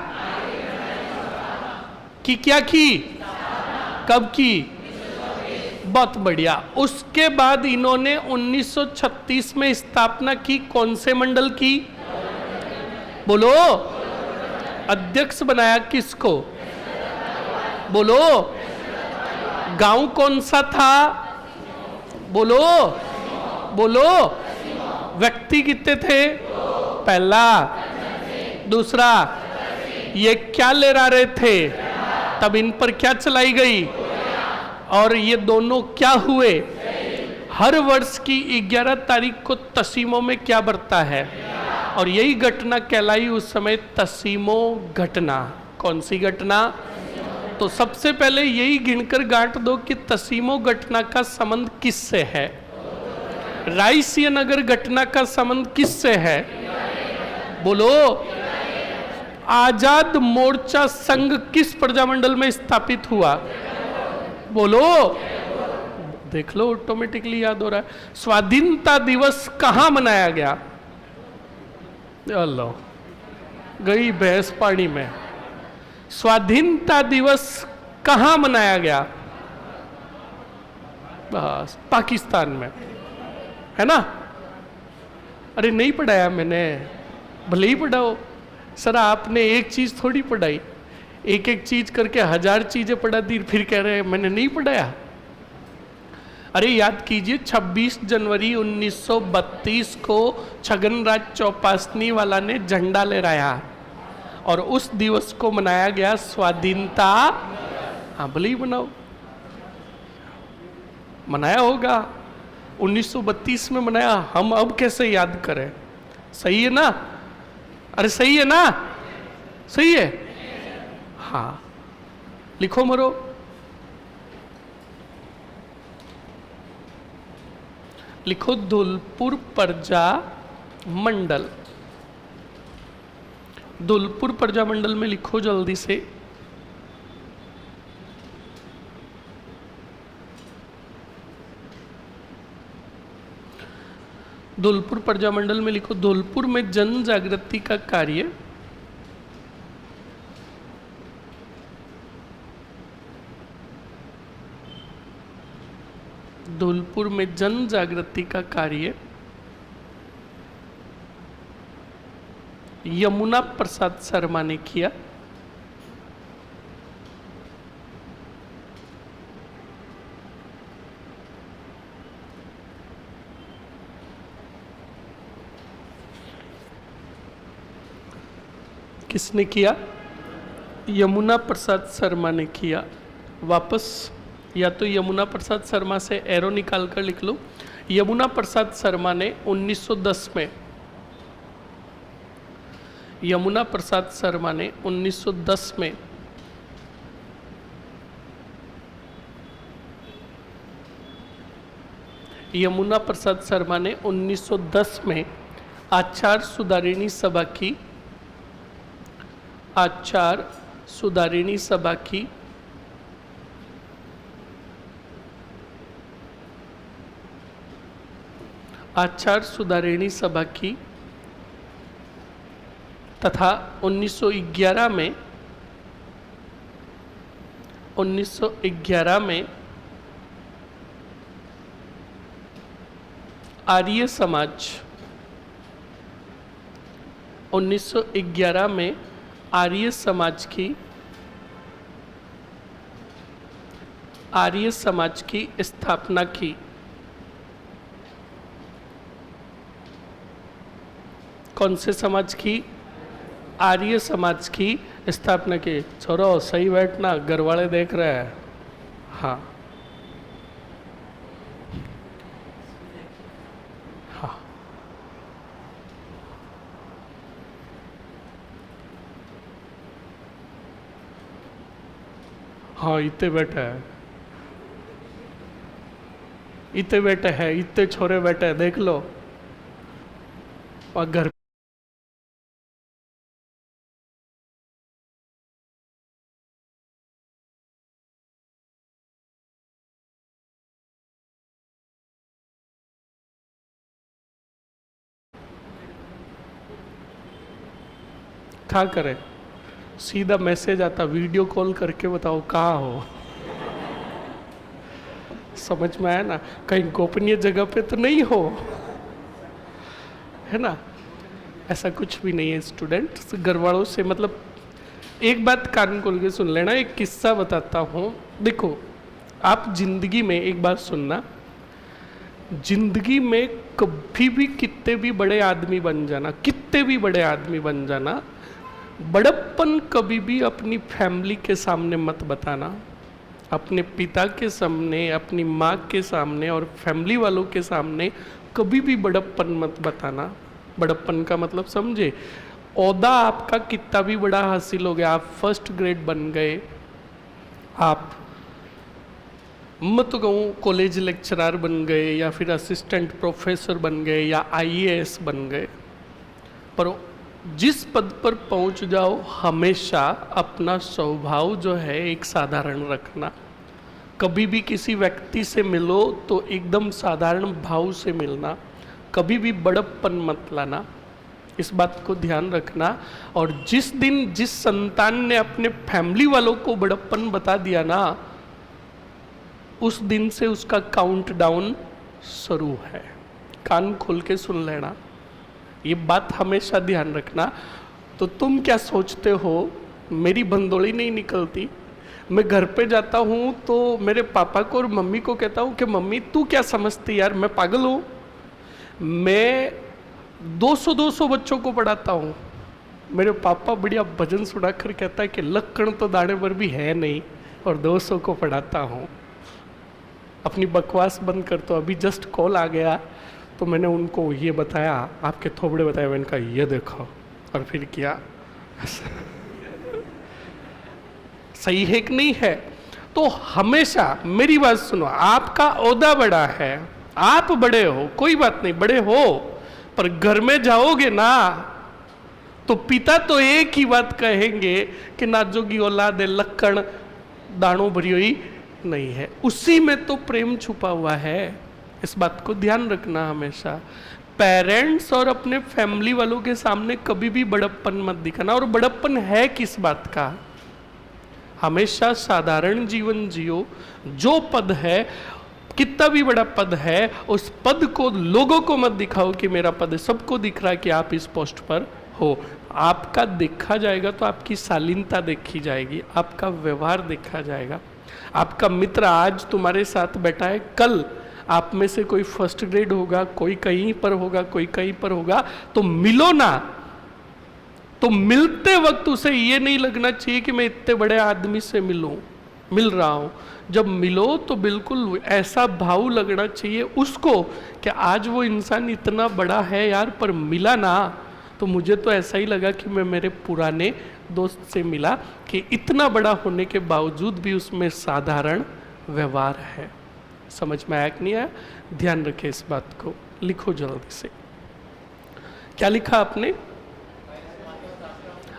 कि क्या की? कब की? बहुत बढ़िया। उसके बाद इन्होंने 1936 में स्थापना की। कौन से मंडल की? बोलो। अध्यक्ष बनाया किसको? बोलो। गांव कौन सा था? बोलो बोलो। व्यक्ति कितने थे? पहला। दूसरा, ये क्या लहरा रहे थे? तब इन पर क्या चलाई गई? और ये दोनों क्या हुए? हर वर्ष की 11 तारीख को तसीमो में क्या बढ़ता है? और यही घटना कहलाई उस समय तसीमो घटना। कौन सी घटना? तो सबसे पहले यही गिनकर गांठ दो कि तसीमो घटना का संबंध किससे है? रायसीय नगर घटना का संबंध किससे है? बोलो। आजाद मोर्चा संघ किस प्रजामंडल में स्थापित हुआ? बोलो। देख लो, ऑटोमेटिकली याद हो रहा है। स्वाधीनता दिवस कहाँ मनाया गया? अल्लाह, गई भैंस पानी में। स्वाधीनता दिवस कहाँ मनाया गया? बस पाकिस्तान में, है ना? अरे नहीं पढ़ाया मैंने, भले ही पढ़ाओ। सर आपने एक चीज थोड़ी पढ़ाई, एक एक चीज करके 1000 चीजें पढ़ा दी, फिर कह रहे हैं मैंने नहीं पढ़ाया। अरे याद कीजिए, 26 जनवरी 1932 को छगनराज चौपासनी वाला ने झंडा लहराया और उस दिवस को मनाया गया स्वाधीनता। हाँ भले ही बनाओ, मनाया होगा 1932 में मनाया, हम अब कैसे याद करें? सही है ना? अरे सही है ना? सही है। हाँ लिखो मरो। लिखो धौलपुर प्रजा मंडल। धौलपुर प्रजा मंडल में लिखो जल्दी से। धौलपुर प्रजा मंडल में लिखो, धौलपुर में जन जागृति का कार्य धौलपुर में जन जागृति का कार्य यमुना प्रसाद शर्मा ने किया। किसने किया? यमुना प्रसाद शर्मा ने किया। वापस या तो यमुना प्रसाद शर्मा से एरो निकाल कर लिख लो। यमुना प्रसाद शर्मा ने 1910 में, यमुना प्रसाद शर्मा ने 1910 में यमुना प्रसाद शर्मा ने 1910 में आचार सुधारिणी सभा की, आचार सुधारिणी सभा की आचार सुधारिणी सभा की तथा 1911 में 1911 में आर्य समाज 1911 में आर्य समाज की स्थापना की। कौन से समाज की? आर्य समाज की स्थापना की। छोरो सही बैठना, घर वाले देख रहे हैं। हाँ हाँ हाँ इतने बैठे हैं, इतने बैठे हैं, इतने छोरे बैठे हैं, देख लो। और घर क्या करे, सीधा मैसेज आता, वीडियो कॉल करके बताओ कहाँ हो। समझ में आया ना? कहीं गोपनीय जगह पे तो नहीं हो, है ना? ऐसा कुछ भी नहीं है स्टूडेंट। घर वालों से मतलब एक बात कान खोल के सुन लेना, एक किस्सा बताता हूँ। देखो आप जिंदगी में एक बात सुनना, जिंदगी में कभी भी कितने भी बड़े आदमी बन जाना, कितने भी बड़े आदमी बन जाना, बड़प्पन कभी भी अपनी फैमिली के सामने मत बताना। अपने पिता के सामने, अपनी माँ के सामने और फैमिली वालों के सामने कभी भी बड़प्पन मत बताना। बड़प्पन का मतलब समझे, ओहदा आपका कितना भी बड़ा हासिल हो गया, आप फर्स्ट ग्रेड बन गए, आप मत कहूँ कॉलेज लेक्चरर बन गए या फिर असिस्टेंट प्रोफेसर बन गए या आईएएस बन गए, पर जिस पद पर पहुंच जाओ हमेशा अपना स्वभाव जो है एक साधारण रखना। कभी भी किसी व्यक्ति से मिलो तो एकदम साधारण भाव से मिलना, कभी भी बड़प्पन मत लाना, इस बात को ध्यान रखना। और जिस दिन जिस संतान ने अपने फैमिली वालों को बड़प्पन बता दिया ना, उस दिन से उसका काउंटडाउन शुरू है। कान खोल के सुन लेना, ये बात हमेशा ध्यान रखना। तो तुम क्या सोचते हो, मेरी भंदोड़ी नहीं निकलती। मैं घर पे जाता हूँ तो मेरे पापा को और मम्मी को कहता हूँ कि मम्मी तू क्या समझती यार, मैं पागल हूँ। मैं 200 बच्चों को पढ़ाता हूँ। मेरे पापा बढ़िया भजन सुनाकर कहता है कि लक्कड़ तो दाने पर भी है नहीं और 200 को पढ़ाता हूँ। अपनी बकवास बंद कर। तो अभी जस्ट कॉल आ गया तो मैंने उनको ये बताया, आपके थोबड़े बताया, मैंने कहा ये देखो, और फिर किया। सही है कि नहीं है? तो हमेशा मेरी बात सुनो, आपका ओहदा बड़ा है, आप बड़े हो, कोई बात नहीं, बड़े हो, पर घर में जाओगे ना तो पिता तो एक ही बात कहेंगे कि नाजोगी औलाद है, लक्कड़ दानों भरी हुई नहीं है। उसी में तो प्रेम छुपा हुआ है। इस बात को ध्यान रखना हमेशा। पेरेंट्स और अपने फैमिली वालों के सामने कभी भी बड़प्पन मत दिखाना। और बड़प्पन है किस बात का? हमेशा साधारण जीवन जियो। जो पद है, कितना भी बड़ा पद है, उस पद को लोगों को मत दिखाओ कि मेरा पद है। सबको दिख रहा है कि आप इस पोस्ट पर हो। आपका देखा जाएगा तो आपकी शालीनता देखी जाएगी, आपका व्यवहार देखा जाएगा। आपका मित्र आज तुम्हारे साथ बैठा है, कल आप में से कोई फर्स्ट ग्रेड होगा, कोई कहीं पर होगा, कोई कहीं पर होगा, तो मिलो ना। तो मिलते वक्त उसे ये नहीं लगना चाहिए कि मैं इतने बड़े आदमी से मिल रहा हूं। जब मिलो तो बिल्कुल ऐसा भाव लगना चाहिए उसको कि आज वो इंसान इतना बड़ा है यार, पर मिला ना तो मुझे तो ऐसा ही लगा कि मैं मेरे पुराने दोस्त से मिला, कि इतना बड़ा होने के बावजूद भी उसमें साधारण व्यवहार है। समझ में आया कि नहीं आया? ध्यान रखें इस बात को। लिखो जल्दी से। क्या लिखा आपने?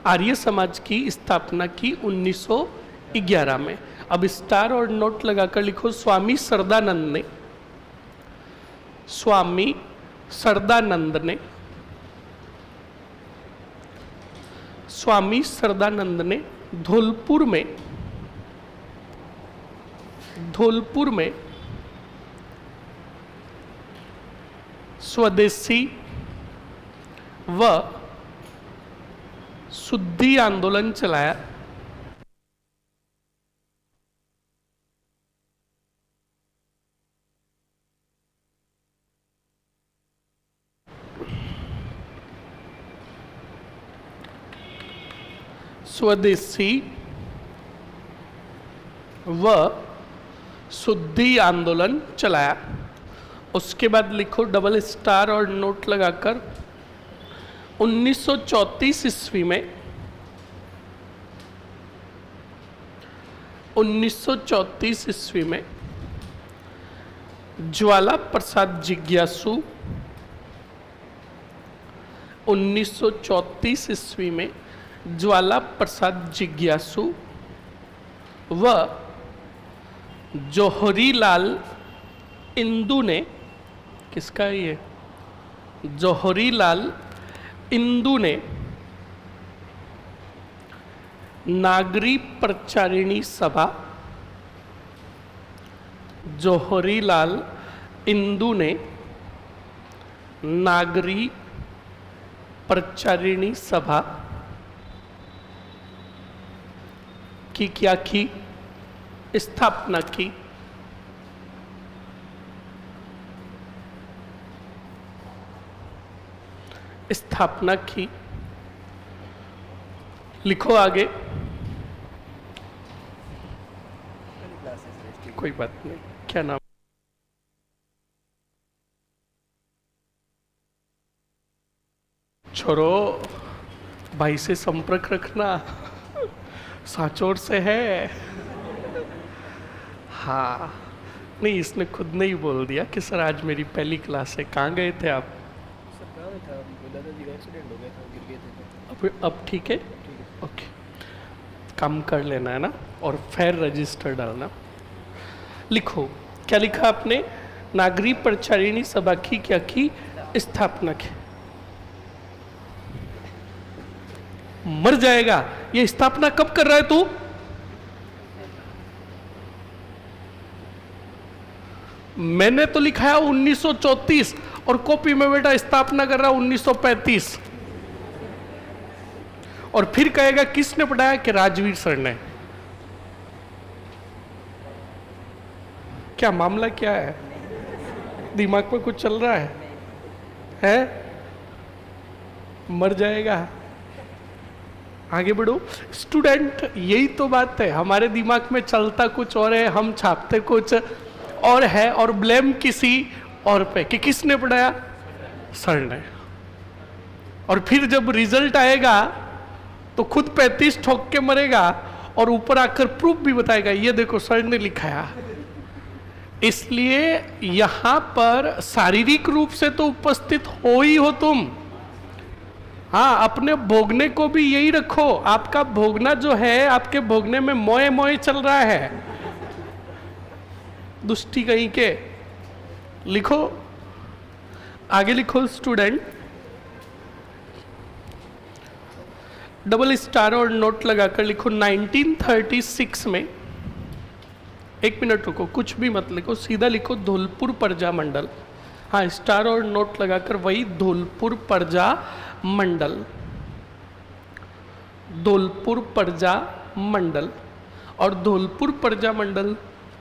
आर्य समाज की स्थापना की 1911 में। अब स्टार और नोट लगाकर लिखो, स्वामी सरदानंद ने, स्वामी सरदानंद ने, स्वामी सरदानंद ने धौलपुर में स्वदेशी व शुद्धि आंदोलन चलाया। स्वदेशी व शुद्धि आंदोलन चलाया। उसके बाद लिखो डबल स्टार और नोट लगाकर 1934 ईस्वी में 1934 ईस्वी में ज्वाला प्रसाद जिज्ञासु 1934 ईस्वी में ज्वाला प्रसाद जिज्ञासु व जौहरीलाल इंदु ने, किसका ये? जौहरीलाल इंदु ने नागरी प्रचारिणी सभा, जौहरीलाल इंदु ने नागरी प्रचारिणी सभा की क्या की? स्थापना की। स्थापना की। लिखो आगे। कोई बात नहीं। क्या नाम? छोरो, भाई से संपर्क रखना, सांचौर से है। हाँ, नहीं, इसने खुद नहीं बोल दिया कि सर आज मेरी पहली क्लास है। कहाँ गए थे आप? दादाजी का एक्सीडेंट हो गया था, गिर गए थे। अब ठीक है? ओके, काम कर लेना है ना, और फेयर रजिस्टर डालना। लिखो। क्या लिखा आपने? नागरी प्रचारिणी सभा की क्या की? स्थापना की। मर जाएगा, ये स्थापना कब कर रहा है तू? मैंने तो लिखा है 1934 और कॉपी में बेटा स्थापना कर रहा 1935। और फिर कहेगा किसने पढ़ाया? कि राजवीर सर ने। क्या मामला क्या है? दिमाग में कुछ चल रहा है? मर जाएगा। आगे बढ़ो स्टूडेंट, यही तो बात है, हमारे दिमाग में चलता कुछ और है, हम छापते कुछ और है, और ब्लेम किसी और पे कि किसने पढ़ाया? सर ने। और फिर जब रिजल्ट आएगा तो खुद 35 ठोक के मरेगा और ऊपर आकर प्रूफ भी बताएगा, ये देखो सर ने लिखाया। इसलिए यहां पर शारीरिक रूप से तो उपस्थित हो ही हो तुम। हाँ, अपने भोगने को भी यही रखो। आपका भोगना जो है, आपके भोगने में मोए मोए चल रहा है, दुष्टि कहीं के। लिखो, आगे लिखो स्टूडेंट। डबल स्टार और नोट लगाकर लिखो 1936 में। एक मिनट रुको, कुछ भी मत लिखो, सीधा लिखो धौलपुर प्रजा मंडल। हाँ, स्टार और नोट लगाकर वही धौलपुर प्रजा मंडल, धौलपुर प्रजा मंडल। और धौलपुर प्रजा मंडल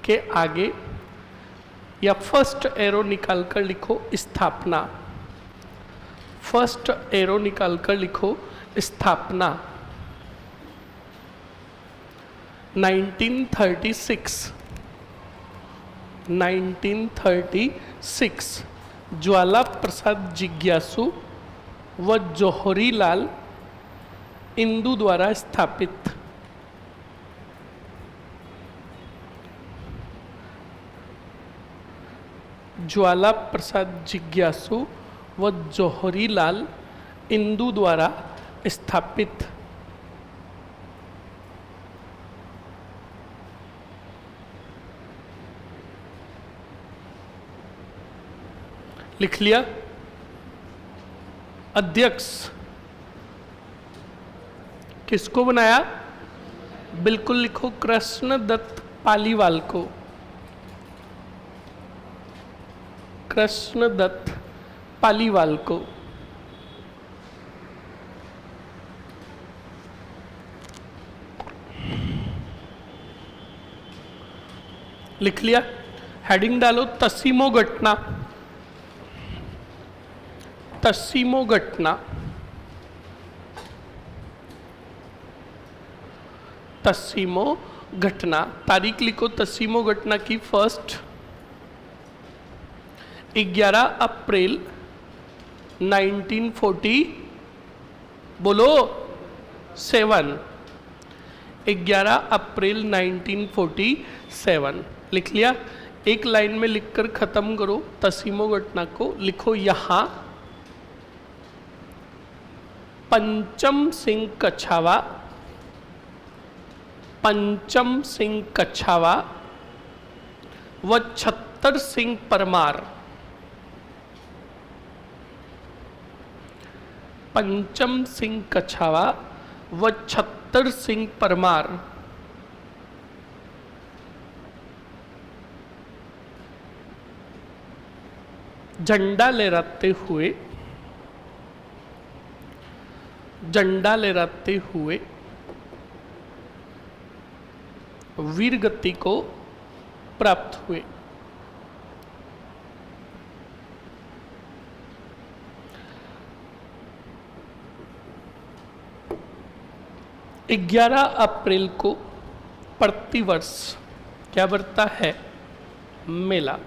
के आगे या फर्स्ट एरो निकालकर लिखो स्थापना। फर्स्ट एरो निकालकर लिखो स्थापना 1936। 1936 ज्वाला प्रसाद जिज्ञासु व जौहरी लाल इंदु द्वारा स्थापित। ज्वाला प्रसाद जिज्ञासु व जौहरी लाल इंदु द्वारा स्थापित। लिख लिया? अध्यक्ष किसको बनाया? बिल्कुल लिखो, कृष्णदत्त पालीवाल को। कृष्णदत्त पालीवाल को। लिख लिया? हेडिंग डालो तसीमो घटना। तसीमो घटना। तसीमो घटना। तारीख लिखो तसीमो घटना की 1 11 अप्रैल 1940। बोलो 7। 11 अप्रैल 1947। लिख लिया? एक लाइन में लिखकर खत्म करो तसीमो घटना को। लिखो यहां पंचम सिंह कछावा, पंचम सिंह कछावा व छत्तर सिंह परमार। पंचम सिंह कछावा व छत्तर सिंह परमार झंडा लहराते हुए, झंडा लहराते हुए वीर गति को प्राप्त हुए। ग्यारह अप्रैल को प्रतिवर्ष क्या बढ़ता है? मेला।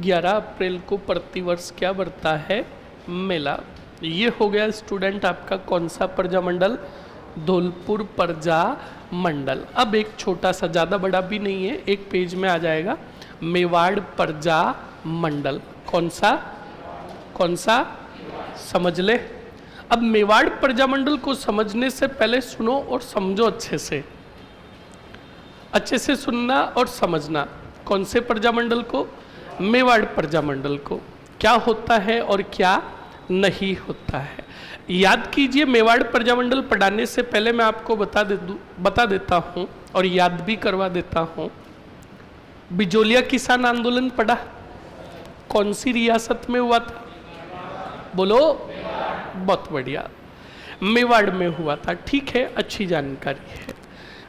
11 अप्रैल को प्रतिवर्ष क्या बढ़ता है? मेला। ये हो गया स्टूडेंट आपका कौन सा प्रजा मंडल? धौलपुर प्रजा मंडल। अब एक छोटा सा, ज़्यादा बड़ा भी नहीं है, एक पेज में आ जाएगा, मेवाड़ प्रजा मंडल। कौन सा? कौन सा? समझ ले। अब मेवाड़ प्रजामंडल को समझने से पहले सुनो और समझो अच्छे से सुनना और समझना। कौन से प्रजामंडल को? मेवाड़ प्रजामंडल को। क्या होता है और क्या नहीं होता है। याद कीजिए, मेवाड़ प्रजामंडल पढ़ाने से पहले मैं आपको बता देता हूं और याद भी करवा देता हूं। बिजोलिया किसान आंदोलन पढ़ा? कौन सी रियासत में हुआ था? बोलो। बहुत बढ़िया, मेवाड़ में हुआ था। ठीक है, अच्छी जानकारी है।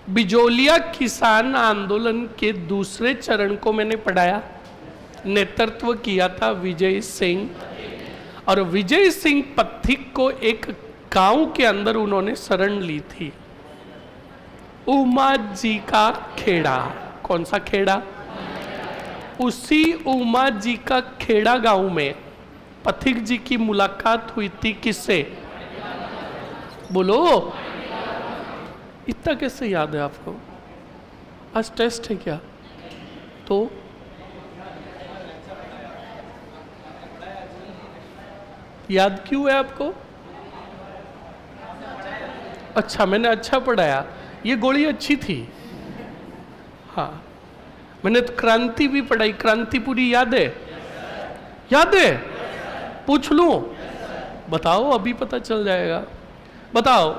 बिजोलिया किसान आंदोलन के दूसरे चरण को मैंने पढ़ाया, नेतृत्व किया था विजय सिंह। और विजय सिंह पथिक को एक गांव के अंदर उन्होंने शरण ली थी, उमा जी का खेड़ा। कौन सा खेड़ा? उसी उमा जी का खेड़ा गांव में पथिक जी की मुलाकात हुई थी। किससे? बोलो। इतना कैसे याद है आपको? आज टेस्ट है क्या? तो याद क्यों है आपको? अच्छा, मैंने अच्छा पढ़ाया। ये गोली अच्छी थी। हाँ, मैंने तो क्रांति भी पढ़ाई। क्रांति पूरी याद है? याद है? पूछ लूं? बताओ, अभी पता चल जाएगा। बताओ,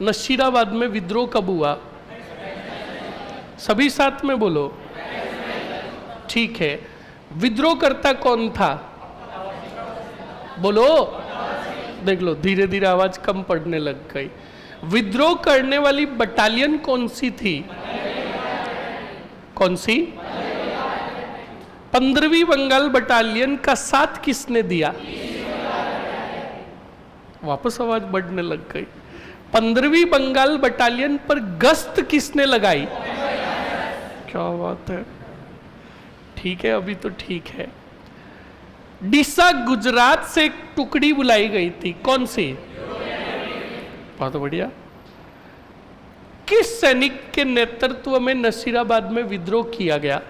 नशीराबाद में विद्रोह कब हुआ? सभी साथ में बोलो। ठीक है, विद्रोह करता कौन था? बोलो। देख लो, धीरे धीरे आवाज कम पड़ने लग गई। विद्रोह करने वाली बटालियन कौन सी थी? कौन सी? 15वीं बंगाल बटालियन का साथ किसने दिया? वापस आवाज बढ़ने लग गई। 15वीं बंगाल बटालियन पर गश्त किसने लगाई? क्या बात है, ठीक है, अभी तो ठीक है। डीसा गुजरात से एक टुकड़ी बुलाई गई थी, कौन सी? बहुत बढ़िया। किस सैनिक के नेतृत्व में नसीराबाद में विद्रोह किया गया?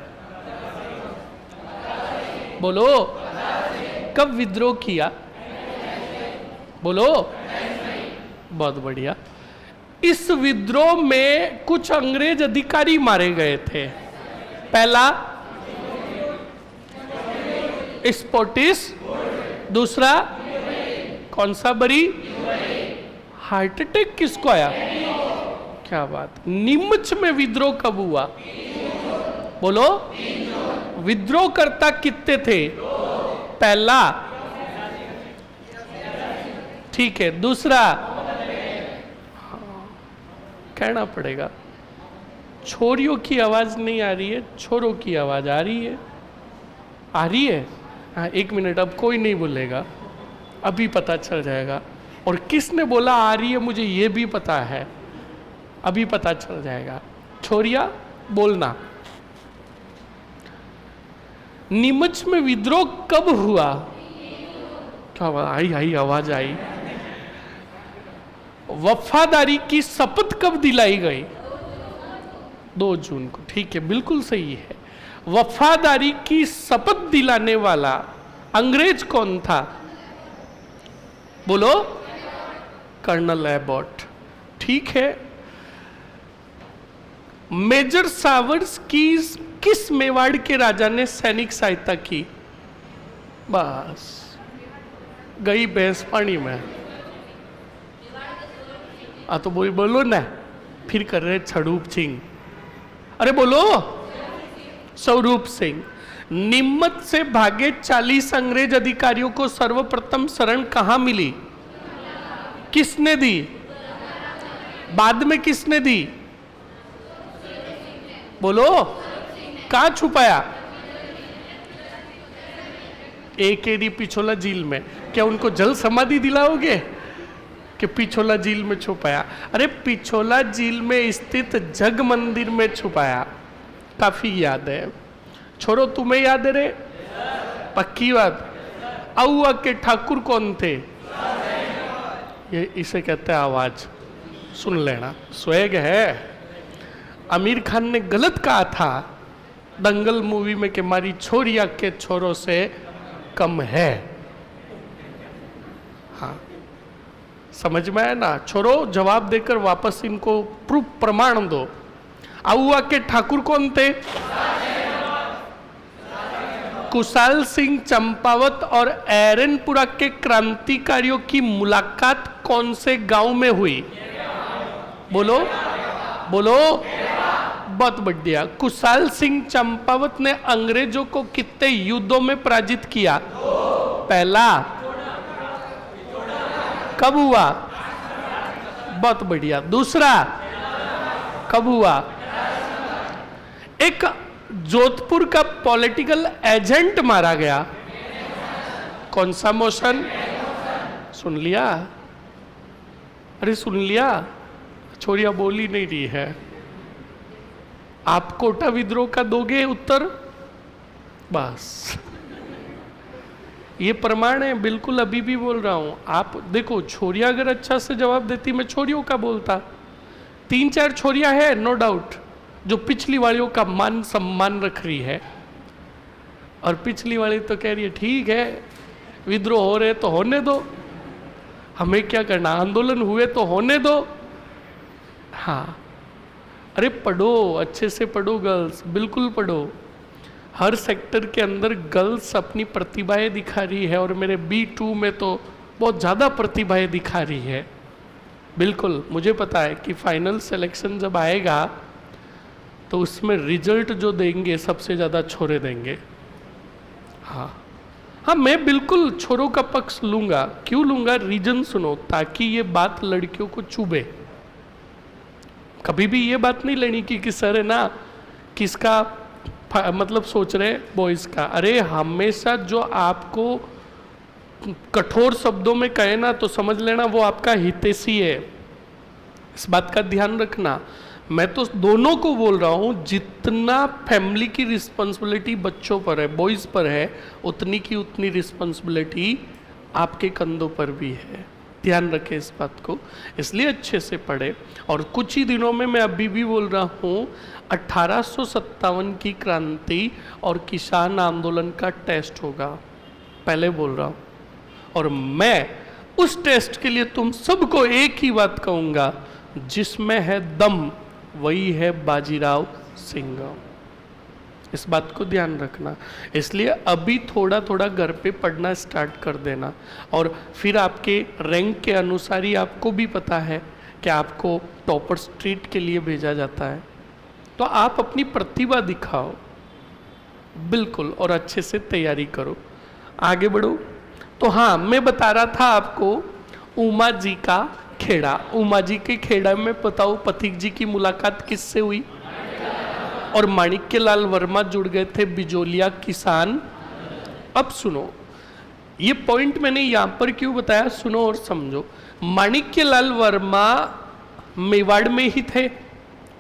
बोलो। कब विद्रोह किया? बोलो। बहुत बढ़िया। इस विद्रोह में कुछ अंग्रेज अधिकारी मारे गए थे। पहला स्पॉटिस, दूसरा कौन सा बरी? हार्ट अटैक किसको आया? क्या बात। नीमच में विद्रोह कब हुआ? बोलो। विद्रोह करता कितने थे? पहला, ठीक है, दूसरा कहना पड़ेगा। छोरियों की आवाज नहीं आ रही है, छोरों की आवाज आ रही है। आ रही है? हाँ, 1 मिनट, अब कोई नहीं बोलेगा, अभी पता चल जाएगा। और किसने बोला आ रही है मुझे ये भी पता है, अभी पता चल जाएगा। छोरिया बोलना। नीमच में विद्रोह कब हुआ? क्या आई आवाज आई। वफादारी की शपथ कब दिलाई गई? 2 जून को। ठीक है, बिल्कुल सही है। वफादारी की शपथ दिलाने वाला अंग्रेज कौन था? बोलो। Colonel Abbott. ठीक है। मेजर सावर्स की किस मेवाड़ के राजा ने सैनिक सहायता की? बस गई भैंस पानी में। तो बोलो ना, फिर कर रहे छड़ूप सिंह। अरे बोलो। स्वरूप सिंह। नीमच से भागे 40 अंग्रेज अधिकारियों को सर्वप्रथम शरण कहां मिली? किसने दी? बाद में किसने दी? बोलो। कहां छुपाया? एकेडी पिछोला झील में। क्या उनको जल समाधि दिलाओगे कि पिछोला झील में छुपाया? अरे पिछोला झील में स्थित जग मंदिर में छुपाया। काफी याद है। छोरो, तुम्हें याद है रे? पक्की बात। आउआ के ठाकुर कौन थे? ये इसे कहते हैं आवाज। सुन लेना, स्वैग है। आमिर खान ने गलत कहा था दंगल मूवी में कि मारी छोरिया के छोरों से कम है। हाँ, समझ में आया ना? छोड़ो, जवाब देकर वापस इनको प्रूफ प्रमाण दो। आउआ के ठाकुर कौन थे? कुशाल सिंह चंपावत और एरनपुरा के क्रांतिकारियों की मुलाकात कौन से गांव में हुई? बोलो बोलो। बहुत बढ़िया। कुशाल सिंह चंपावत ने अंग्रेजों को कितने युद्धों में पराजित किया? पहला। कब हुआ? बहुत बढ़िया। दूसरा कब हुआ? एक जोधपुर का पॉलिटिकल एजेंट मारा गया। कौन सा मोशन? सुन लिया? अरे सुन लिया? छोरिया बोली नहीं रही है। आप कोटा विद्रोह का दोगे उत्तर? बस ये प्रमाण है, बिल्कुल अभी भी बोल रहा हूं। आप देखो, छोरिया अगर अच्छा से जवाब देती मैं छोरियों का बोलता। 3-4 छोरिया है नो डाउट जो पिछली वालियों का मान सम्मान रख रही है, और पिछली वाली तो कह रही है ठीक है विद्रोह हो रहे तो होने दो, हमें क्या करना, आंदोलन हुए तो होने दो। हाँ, अरे पढ़ो, अच्छे से पढ़ो गर्ल्स, बिल्कुल पढ़ो। हर सेक्टर के अंदर गर्ल्स अपनी प्रतिभाएं दिखा रही है, और मेरे B2 में तो बहुत ज़्यादा प्रतिभाएं दिखा रही है। बिल्कुल मुझे पता है कि फाइनल सिलेक्शन जब आएगा तो उसमें रिजल्ट जो देंगे सबसे ज़्यादा छोरे देंगे। हाँ हाँ, मैं बिल्कुल छोरों का पक्ष लूँगा। क्यों लूँगा? रीजन सुनो, ताकि ये बात लड़कियों को चुभे। कभी भी ये बात नहीं लेनी कि सर है ना किसका मतलब सोच रहे बॉयज़ का। अरे हमेशा जो आपको कठोर शब्दों में कहे ना तो समझ लेना वो आपका हितैषी है, इस बात का ध्यान रखना। मैं तो दोनों को बोल रहा हूँ, जितना फैमिली की रिस्पॉन्सिबिलिटी बच्चों पर है, बॉयज़ पर है, उतनी की उतनी रिस्पॉन्सिबिलिटी आपके कंधों पर भी है। ध्यान रखें इस बात को, इसलिए अच्छे से पढ़े। और कुछ ही दिनों में मैं अभी भी बोल रहा हूँ 1857 की क्रांति और किसान आंदोलन का टेस्ट होगा, पहले बोल रहा हूँ। और मैं उस टेस्ट के लिए तुम सबको एक ही बात कहूँगा, जिसमें है दम वही है बाजीराव सिंघम। इस बात को ध्यान रखना। इसलिए अभी थोड़ा थोड़ा घर पे पढ़ना स्टार्ट कर देना, और फिर आपके रैंक के अनुसार ही आपको भी पता है कि आपको टॉपर स्ट्रीट के लिए भेजा जाता है। तो आप अपनी प्रतिभा दिखाओ बिल्कुल, और अच्छे से तैयारी करो, आगे बढ़ो। तो हाँ, मैं बता रहा था आपको उमा जी का खेड़ा। उमा जी के खेड़ा में बताओ पथिक जी की मुलाकात किससे हुई? और माणिक्यलाल वर्मा जुड़ गए थे बिजोलिया किसान। अब सुनो, ये पॉइंट मैंने यहाँ पर क्यों बताया, सुनो और समझो। माणिक्यलाल वर्मा मेवाड़ में ही थे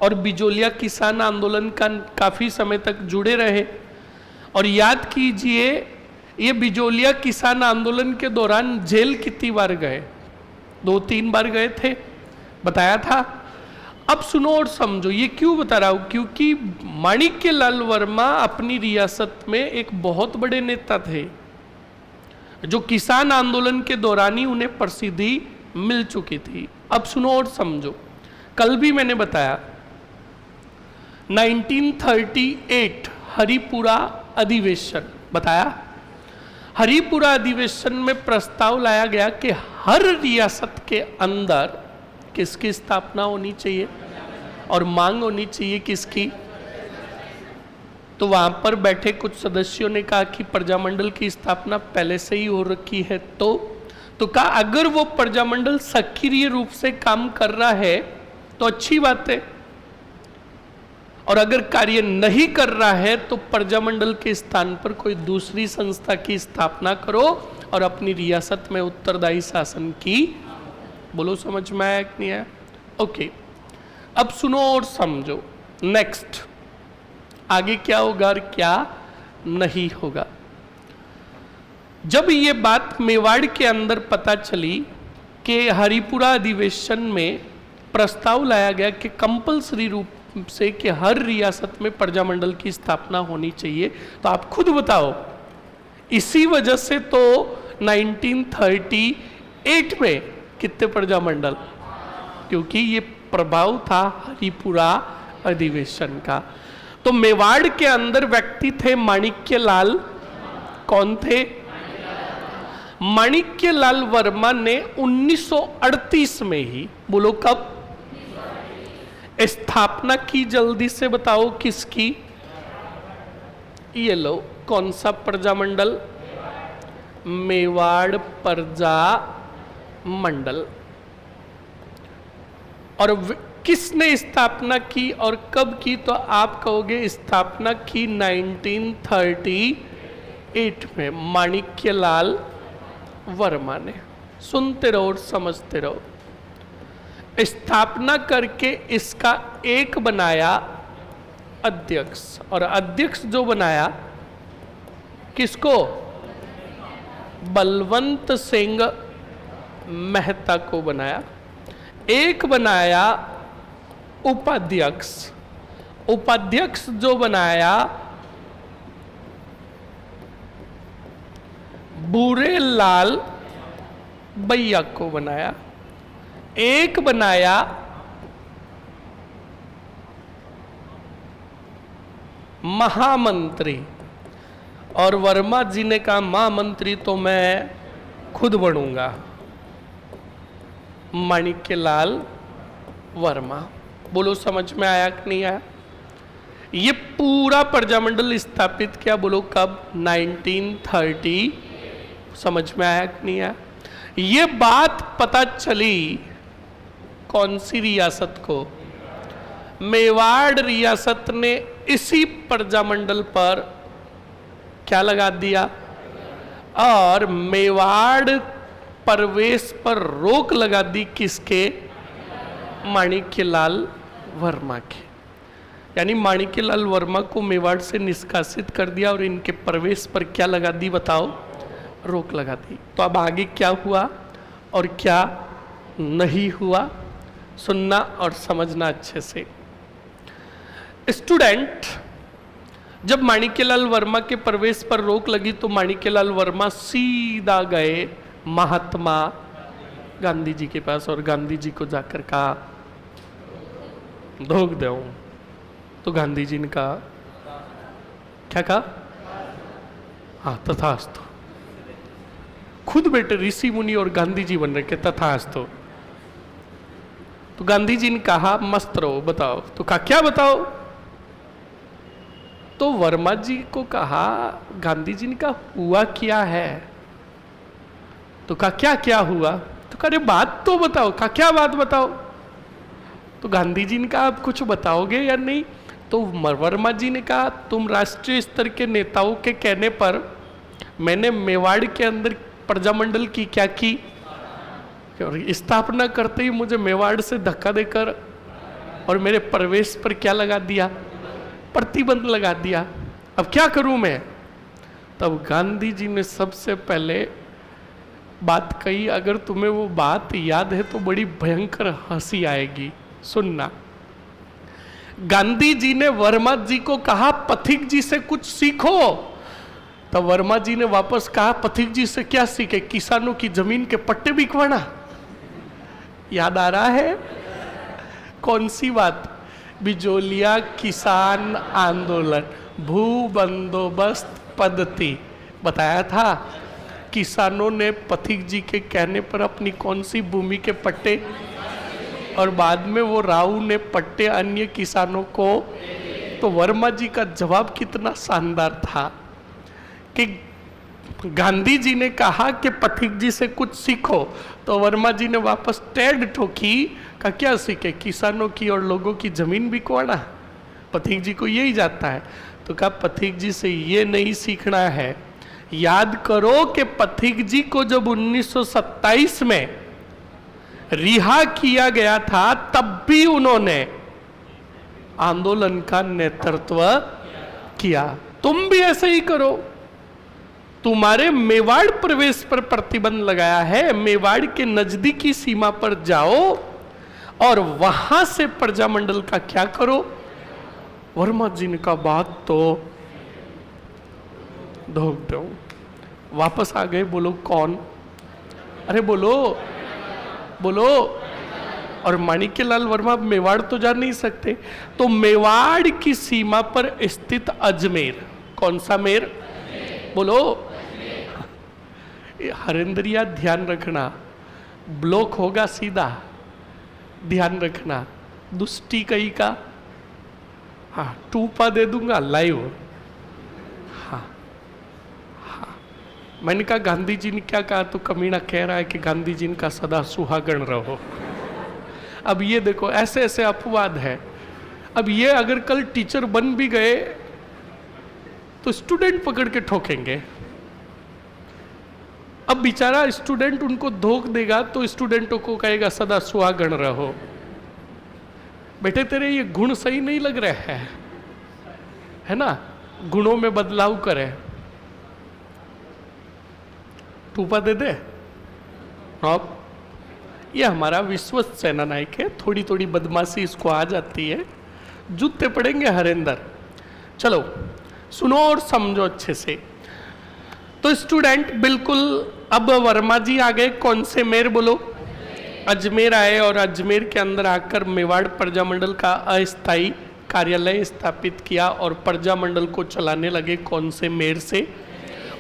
और बिजोलिया किसान आंदोलन का काफ़ी समय तक जुड़े रहे। और याद कीजिए, ये बिजोलिया किसान आंदोलन के दौरान जेल कितनी बार गए? 2-3 बार गए थे, बताया था। अब सुनो और समझो, ये क्यों बता रहा हूँ, क्योंकि माणिक्यलाल वर्मा अपनी रियासत में एक बहुत बड़े नेता थे, जो किसान आंदोलन के दौरान ही उन्हें प्रसिद्धि मिल चुकी थी। अब सुनो और समझो, कल भी मैंने बताया 1938 हरिपुरा अधिवेशन, बताया हरिपुरा अधिवेशन में प्रस्ताव लाया गया कि हर रियासत के अंदर किसकी स्थापना होनी चाहिए, और मांग होनी चाहिए किसकी? तो वहां पर बैठे कुछ सदस्यों ने कहा कि प्रजामंडल की स्थापना पहले से ही हो रखी है। तो कहा अगर वो प्रजामंडल सक्रिय रूप से काम कर रहा है तो अच्छी बात है, और अगर कार्य नहीं कर रहा है तो प्रजामंडल के स्थान पर कोई दूसरी संस्था की स्थापना करो और अपनी रियासत में उत्तरदायी शासन की। बोलो समझ में आया कि नहीं आया? ओके, अब सुनो और समझो। नेक्स्ट, आगे क्या होगा और क्या नहीं होगा। जब ये बात मेवाड़ के अंदर पता चली कि हरिपुरा अधिवेशन में प्रस्ताव लाया गया कि कंपल्सरी रूप से कि हर रियासत में प्रजामंडल की स्थापना होनी चाहिए, तो आप खुद बताओ, इसी वजह से तो 1938 में कितने प्रजामंडल? क्योंकि ये प्रभाव था हरिपुरा अधिवेशन का। तो मेवाड़ के अंदर व्यक्ति थे माणिक्यलाल। कौन थे? माणिक्यलाल वर्मा ने 1938 में ही, बोलो कब, स्थापना की। जल्दी से बताओ किसकी? ये लो, कौन सा प्रजामंडल? मेवाड़ प्रजा मंडल। और किसने स्थापना की और कब की? तो आप कहोगे स्थापना की 1938 में माणिक्यलाल वर्मा ने। सुनते रहो और समझते रहो। स्थापना करके इसका एक बनाया अध्यक्ष, और अध्यक्ष जो बनाया किसको? बलवंत सिंह मेहता को बनाया। एक बनाया उपाध्यक्ष, उपाध्यक्ष जो बनाया बूरे लाल बैया को बनाया। एक बनाया महामंत्री, और वर्मा जी ने कहा महामंत्री तो मैं खुद बनूंगा, माणिक्यलाल वर्मा। बोलो समझ में आया कि नहीं आया? ये पूरा प्रजामंडल स्थापित किया, बोलो कब? 1930। समझ में आया कि नहीं आया? ये बात पता चली कौन सी रियासत को? मेवाड़ रियासत ने इसी प्रजामंडल पर क्या लगा दिया? और मेवाड़ प्रवेश पर रोक लगा दी। किसके? माणिक्यलाल वर्मा के। यानी माणिक्यलाल वर्मा को मेवाड़ से निष्कासित कर दिया और इनके प्रवेश पर क्या लगा दी? बताओ, रोक लगा दी। तो अब आगे क्या हुआ और क्या नहीं हुआ, सुनना और समझना अच्छे से। स्टूडेंट, जब माणिक्यलाल वर्मा के प्रवेश पर रोक लगी तो माणिक्यलाल वर्मा सीधा गए महात्मा गांधी जी के पास और गांधी जी को जाकर कहा धोख दो। तो गांधी जी ने कहा, क्या कहा? हाँ, तथास्तु। खुद बेटे ऋषि मुनि और गांधी जी बन रखे, तथास्तु। तो गांधी जी ने कहा मस्त रहो, बताओ। तो कहा क्या बताओ? तो वर्मा जी को कहा, गांधी जी ने कहा हुआ क्या है? तो कहा क्या क्या हुआ? तो कहा अरे बात तो बताओ। कहा क्या बात बताओ? तो गांधी जी ने कहा आप कुछ बताओगे या नहीं? तो वर्मा जी ने कहा तुम राष्ट्रीय स्तर के नेताओं के कहने पर मैंने मेवाड़ के अंदर प्रजामंडल की क्या की? और स्थापना करते ही मुझे मेवाड़ से धक्का देकर और मेरे प्रवेश पर क्या लगा दिया? प्रतिबंध लगा दिया। अब क्या करूं मैं? तब गांधी जी ने सबसे पहले बात कही, अगर तुम्हें वो बात याद है तो बड़ी भयंकर हंसी आएगी, सुनना। गांधी जी ने वर्मा जी को कहा पथिक जी से कुछ सीखो। तब वर्मा जी ने वापस कहा पथिक जी से क्या सीखे? किसानों की जमीन के पट्टे बिकवाना। याद आ रहा है? कौन सी बात? बिजोलिया किसान आंदोलन, भू बंदोबस्त पद्धति बताया था। किसानों ने पथिक जी के कहने पर अपनी कौन सी भूमि के पट्टे, और बाद में वो राव ने पट्टे अन्य किसानों को। तो वर्मा जी का जवाब कितना शानदार था कि गांधी जी ने कहा कि पथिक जी से कुछ सीखो, तो वर्मा जी ने वापस टेढ़ ठोकी, का क्या सीखे? किसानों की और लोगों की जमीन बिकवाना। पथिक जी को यही जाता है। तो कहा पथिक जी से ये नहीं सीखना है। याद करो कि पथिक जी को जब 1927 में रिहा किया गया था तब भी उन्होंने आंदोलन का नेतृत्व किया। तुम भी ऐसे ही करो। तुम्हारे मेवाड़ प्रवेश पर प्रतिबंध लगाया है, मेवाड़ के नजदीकी सीमा पर जाओ और वहां से प्रजामंडल का क्या करो? वर्मा जी ने कहा बात तो धोख दो। वापस आ गए। बोलो कौन? अरे बोलो बोलो। और माणिक्यलाल वर्मा मेवाड़ तो जा नहीं सकते, तो मेवाड़ की सीमा पर स्थित अजमेर, कौन सा मेर? बोलो। हरेंद्रिया ध्यान रखना, ब्लॉक होगा सीधा, ध्यान रखना। दुष्टि कई का, हाँ, टूपा दे दूंगा लाइव। हाँ हाँ, मैंने कहा गांधी जी ने क्या कहा, तो कमीना कह रहा है कि गांधी जी का सदा सुहागण रहो। अब ये देखो, ऐसे ऐसे अपवाद है। अब ये अगर कल टीचर बन भी गए तो स्टूडेंट पकड़ के ठोकेंगे। अब बेचारा स्टूडेंट उनको धोख देगा तो स्टूडेंटों को कहेगा सदा सुहागण रहो। बेटे तेरे ये गुण सही नहीं लग रहे हैं, है ना, गुणों में बदलाव करे। टूपा दे दे। अब ये हमारा विश्वस्त सेना नायक है, थोड़ी थोड़ी बदमाशी इसको आ जाती है, जूते पड़ेंगे हरेंद्र। चलो सुनो और समझो अच्छे से। तो स्टूडेंट बिल्कुल, अब वर्मा जी आ गए कौन से मेर? बोलो। अजमेर आए और अजमेर के अंदर आकर मेवाड़ प्रजामंडल का अस्थायी कार्यालय स्थापित किया और प्रजामंडल को चलाने लगे कौन से मेर से?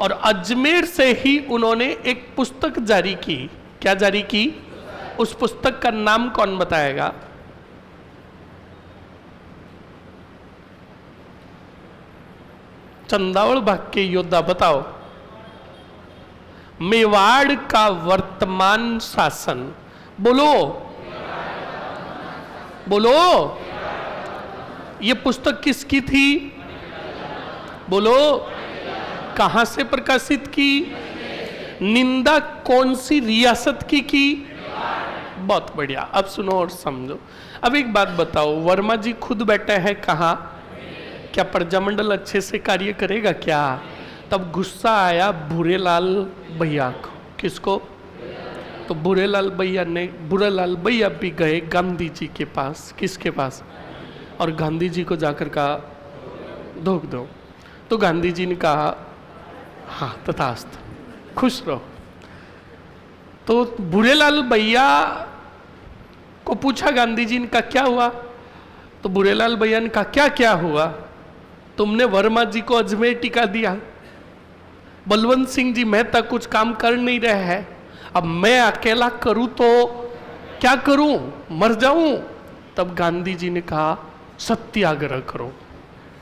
और अजमेर से ही उन्होंने एक पुस्तक जारी की। क्या जारी की? उस पुस्तक का नाम कौन बताएगा? चंदावल भाग के योद्धा बताओ। मेवाड़ का वर्तमान शासन। बोलो बोलो। ये पुस्तक किसकी थी? बोलो। कहां से प्रकाशित की? निंदा कौन सी रियासत की? बहुत बढ़िया। अब सुनो और समझो। अब एक बात बताओ, वर्मा जी खुद बैठे हैं कहाँ? क्या प्रजामंडल अच्छे से कार्य करेगा क्या? तब गुस्सा आया भूरेलाल भैया को। किसको? तो भूरेलाल भैया भी गए गांधी जी के पास। किसके पास? और गांधी जी को जाकर कहा धोख दो। तो गांधी जी ने कहा हाँ तथास्तु, खुश रहो। तो भूरेलाल भैया को पूछा गांधी जी ने कहा क्या हुआ? तो भूरेलाल भैया ने कहा क्या क्या हुआ? तुमने वर्मा जी को अजमेर टिका दिया, बलवंत सिंह जी मेहता कुछ काम कर नहीं रहे हैं, अब मैं अकेला करूं तो क्या करूं, मर जाऊं? तब गांधी जी ने कहा सत्याग्रह करो।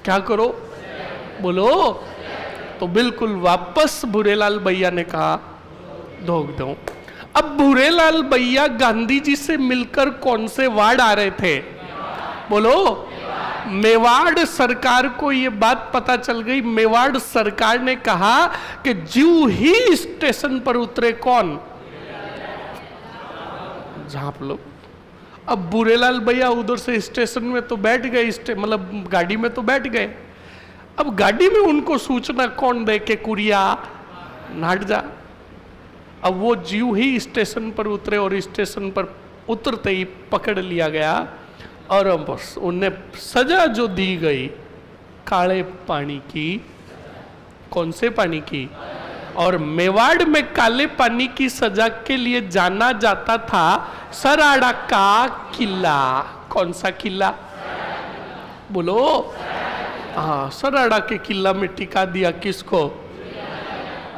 क्या करो? बोलो। तो बिल्कुल वापस भूरेलाल भैया ने कहा धोख दो। अब भूरेलाल भैया गांधी जी से मिलकर कौन से वार्ड आ रहे थे? बोलो। मेवाड़ सरकार को ये बात पता चल गई। मेवाड़ सरकार ने कहा कि ज्यों ही स्टेशन पर उतरे कौन? झाँप लो। अब भूरेलाल भैया उधर से स्टेशन में तो बैठ गए, मतलब गाड़ी में तो बैठ गए। अब गाड़ी में उनको सूचना कौन दे के कुरिया नाट जा। अब वो ज्यों ही स्टेशन पर उतरे और स्टेशन पर उतरते ही पकड़ लिया गया और बस उन्हें सजा जो दी गई काले पानी की। कौन से पानी की? और मेवाड़ में काले पानी की सजा के लिए जाना जाता था सराड़ा का किला। कौन सा किला? बोलो। हाँ, सराड़ा के किला में टिका दिया। किसको?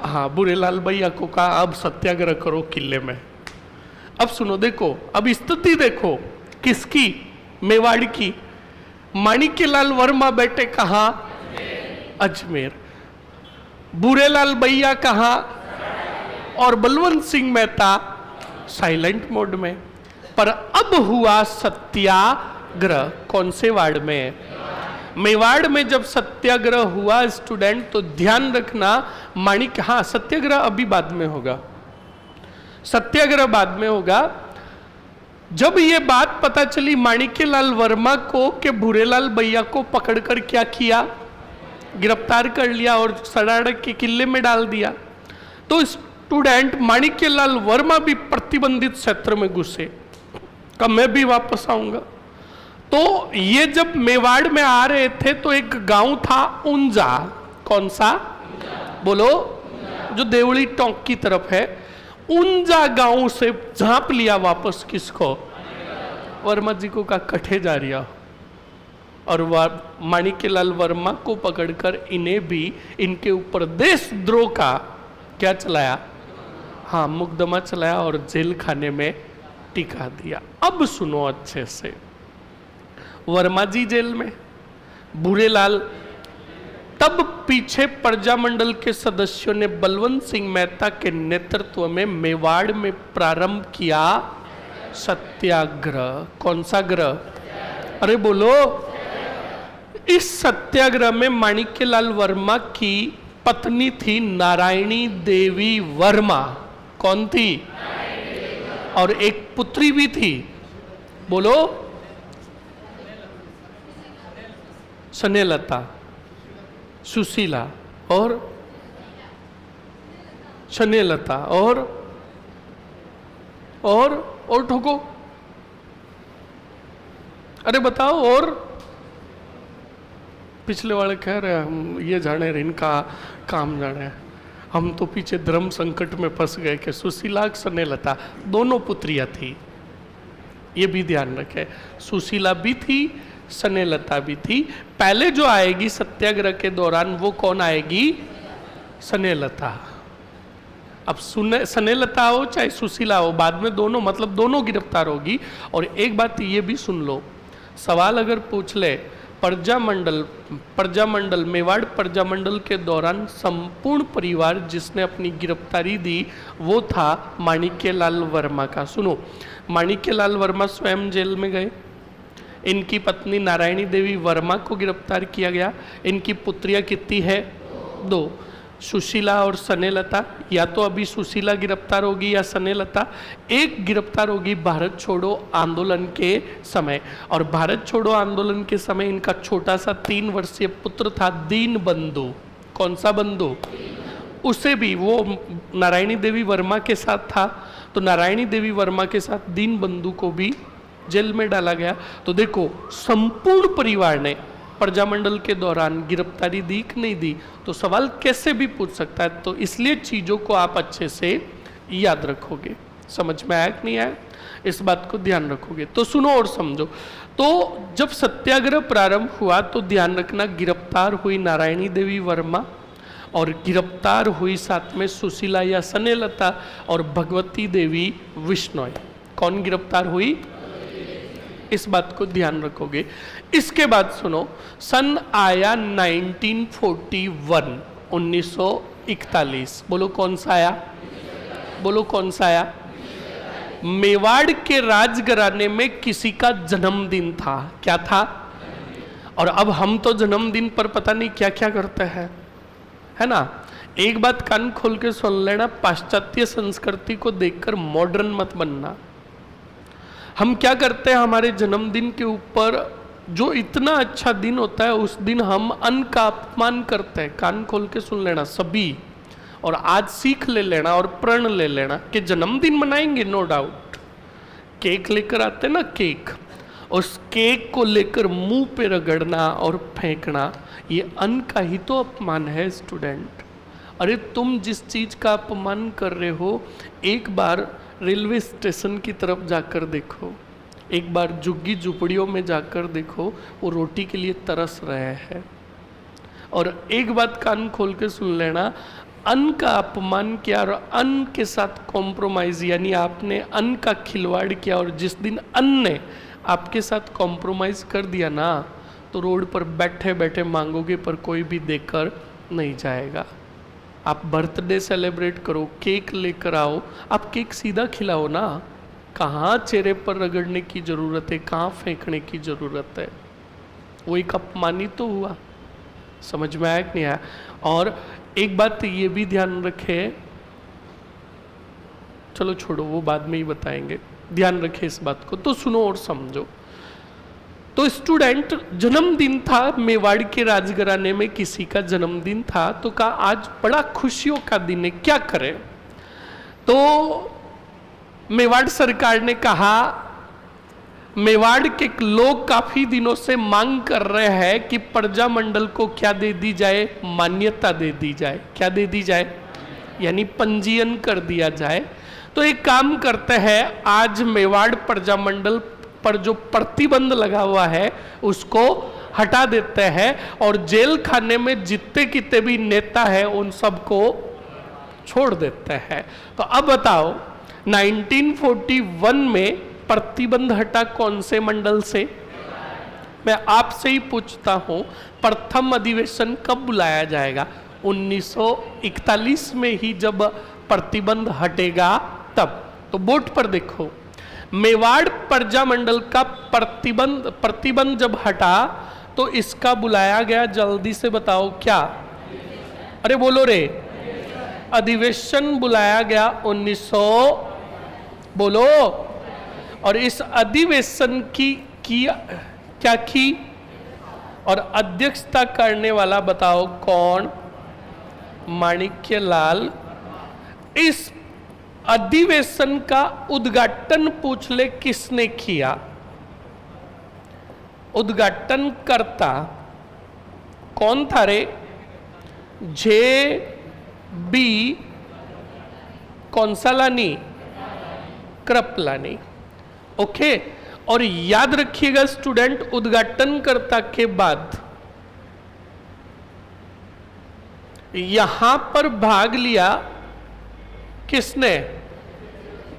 हाँ, भूरेलाल भैया को कहा अब सत्याग्रह करो किले में। अब सुनो, देखो अब स्थिति देखो किसकी? मेवाड़ की। माणिक्यलाल वर्मा बैठे कहाँ? अजमेर। भूरेलाल भैया कहाँ? और बलवंत सिंह मेहता साइलेंट मोड में। पर अब हुआ सत्याग्रह कौन से वार्ड में? मेवाड़ में जब सत्याग्रह हुआ स्टूडेंट, तो ध्यान रखना माणिक, हाँ सत्याग्रह अभी बाद में होगा, सत्याग्रह बाद में होगा। जब ये बात पता चली माणिक्यलाल वर्मा को कि भूरेलाल भैया को पकड़कर क्या किया? गिरफ्तार कर लिया और सराड़ा के किले में डाल दिया। तो स्टूडेंट माणिक्यलाल वर्मा भी प्रतिबंधित क्षेत्र में घुसे, कहा मैं भी वापस आऊंगा। तो ये जब मेवाड़ में आ रहे थे तो एक गांव था ऊंजा। कौन सा? बोलो। जो देवली टोंक की तरफ है। ऊंजा गांव से झांप लिया वापस किसको? वर्मा जी को कहा कठे जा रिया, और माणिक्यलाल वर्मा को पकड़कर इन्हें भी इनके ऊपर देशद्रोह का क्या चलाया? हाँ, मुकदमा चलाया और जेल खाने में टिका दिया। अब सुनो अच्छे से, वर्मा जी जेल में, भूरेलाल, तब पीछे प्रजामंडल के सदस्यों ने बलवंत सिंह मेहता के नेतृत्व में मेवाड़ में प्रारंभ किया सत्याग्रह। कौन सा ग्रह? अरे बोलो। इस सत्याग्रह में माणिक्यलाल वर्मा की पत्नी थी नारायणी देवी वर्मा। कौन थी? और एक पुत्री भी थी, बोलो। स्नेहलता, सुशीला और स्नेहलता और ठोको, अरे बताओ। और पिछले वाले कह रहे हैं हम ये जाने इनका काम जाने, हम तो पीछे धर्म संकट में फंस गए कि सुशीला स्नेहलता दोनों पुत्रियां थी। ये भी ध्यान रखें, सुशीला भी थी, स्नेहलता भी थी। पहले जो आएगी सत्याग्रह के दौरान वो कौन आएगी? स्नेहलता। अब स्नेहलता हो चाहे सुशीला हो, बाद में दोनों, मतलब दोनों गिरफ्तार होगी। और एक बात ये भी सुन लो, सवाल अगर पूछ ले, प्रजामंडल मेवाड़ प्रजामंडल के दौरान संपूर्ण परिवार जिसने अपनी गिरफ्तारी दी वो था माणिक्यलाल वर्मा का। सुनो, माणिक्यलाल वर्मा स्वयं जेल में गए, इनकी पत्नी नारायणी देवी वर्मा को गिरफ्तार किया गया। इनकी पुत्रियां कितनी है? 2, सुशीला और स्नेहलता। या तो अभी सुशीला गिरफ्तार होगी या स्नेहलता। एक गिरफ्तार होगी भारत छोड़ो आंदोलन के समय, और भारत छोड़ो आंदोलन के समय इनका छोटा सा 3 वर्षीय पुत्र था दीन बंधु। कौन सा बंधु? उसे भी वो नारायणी देवी वर्मा के साथ था, तो नारायणी देवी वर्मा के साथ दीन बंधु को भी जेल में डाला गया। तो देखो, संपूर्ण परिवार ने प्रजामंडल के दौरान गिरफ्तारी दी कि नहीं दी, तो सवाल कैसे भी पूछ सकता है। तो इसलिए चीजों को आप अच्छे से याद रखोगे। समझ में आया कि नहीं आया, इस बात को ध्यान रखोगे। तो सुनो और समझो। तो जब सत्याग्रह प्रारंभ हुआ तो ध्यान रखना, गिरफ्तार हुई नारायणी देवी वर्मा और गिरफ्तार हुई साथ में सुशीला या स्नेहलता और भगवती देवी विश्नोई। कौन गिरफ्तार हुई? इस बात को ध्यान रखोगे। इसके बाद सुनो, सन आया 1941, 1941। बोलो कौन सा आया? बोलो कौन सा आया? मेवाड़ के राजघराने में किसी का जन्मदिन था। क्या था? और अब हम तो जन्मदिन पर पता नहीं क्या क्या करते हैं, है ना। एक बात कान खोल के सुन लेना, पाश्चात्य संस्कृति को देखकर मॉडर्न मत बनना। हम क्या करते हैं, हमारे जन्मदिन के ऊपर जो इतना अच्छा दिन होता है उस दिन हम अन्न का अपमान करते हैं। कान खोल के सुन लेना सभी, और आज सीख ले लेना और प्रण ले लेना कि जन्मदिन मनाएंगे, नो डाउट। केक लेकर आते ना, केक, उस केक को लेकर मुंह पे रगड़ना और फेंकना, ये अन्न का ही तो अपमान है स्टूडेंट। अरे तुम जिस चीज का अपमान कर रहे हो, एक बार रेलवे स्टेशन की तरफ जाकर देखो, एक बार झुग्गी झुपड़ियों में जाकर देखो, वो रोटी के लिए तरस रहे हैं। और एक बात कान खोल के सुन लेना, अन्न का अपमान किया और अन्न के साथ कॉम्प्रोमाइज, यानी आपने अन्न का खिलवाड़ किया, और जिस दिन अन्न ने आपके साथ कॉम्प्रोमाइज कर दिया ना, तो रोड पर बैठे बैठे मांगोगे पर कोई भी देकर नहीं जाएगा। आप बर्थडे सेलिब्रेट करो, केक लेकर आओ, आप केक सीधा खिलाओ ना, कहाँ चेहरे पर रगड़ने की ज़रूरत है, कहाँ फेंकने की ज़रूरत है। वो एक अपमानित तो हुआ। समझ में आया कि नहीं आया? और एक बात ये भी ध्यान रखे, चलो छोड़ो वो बाद में ही बताएंगे, ध्यान रखे इस बात को। तो सुनो और समझो। तो स्टूडेंट, जन्मदिन था, मेवाड़ के राजघराने में किसी का जन्मदिन था, तो कहा आज बड़ा खुशियों का दिन है, क्या करें। तो मेवाड़ सरकार ने कहा, मेवाड़ के लोग काफी दिनों से मांग कर रहे हैं कि प्रजामंडल को क्या दे दी जाए, मान्यता दे दी जाए। क्या दे दी जाए? यानी पंजीयन कर दिया जाए। तो एक काम करते हैं, आज मेवाड़ प्रजामंडल पर जो प्रतिबंध लगा हुआ है उसको हटा देते हैं और जेल खाने में जितने कितने भी नेता है उन सबको छोड़ देते हैं। तो अब बताओ 1941 में प्रतिबंध हटा कौन से मंडल से? मैं आपसे ही पूछता हूं, प्रथम अधिवेशन कब बुलाया जाएगा? 1941 में ही जब प्रतिबंध हटेगा तब। तो बोर्ड पर देखो, मेवाड़ प्रजामंडल का प्रतिबंध जब हटा तो इसका बुलाया गया, जल्दी से बताओ क्या? अरे बोलो रे, अधिवेशन बुलाया गया 1900, बोलो। और इस अधिवेशन की क्या की और अध्यक्षता करने वाला बताओ कौन? माणिक्यलाल। इस अधिवेशन का उद्घाटन पूछ ले किसने किया? उद्घाटन करता कौन था रे? जे बी कौंसालानी, कृपलानी। ओके, और याद रखिएगा स्टूडेंट, उद्घाटनकर्ता के बाद यहां पर भाग लिया किसने?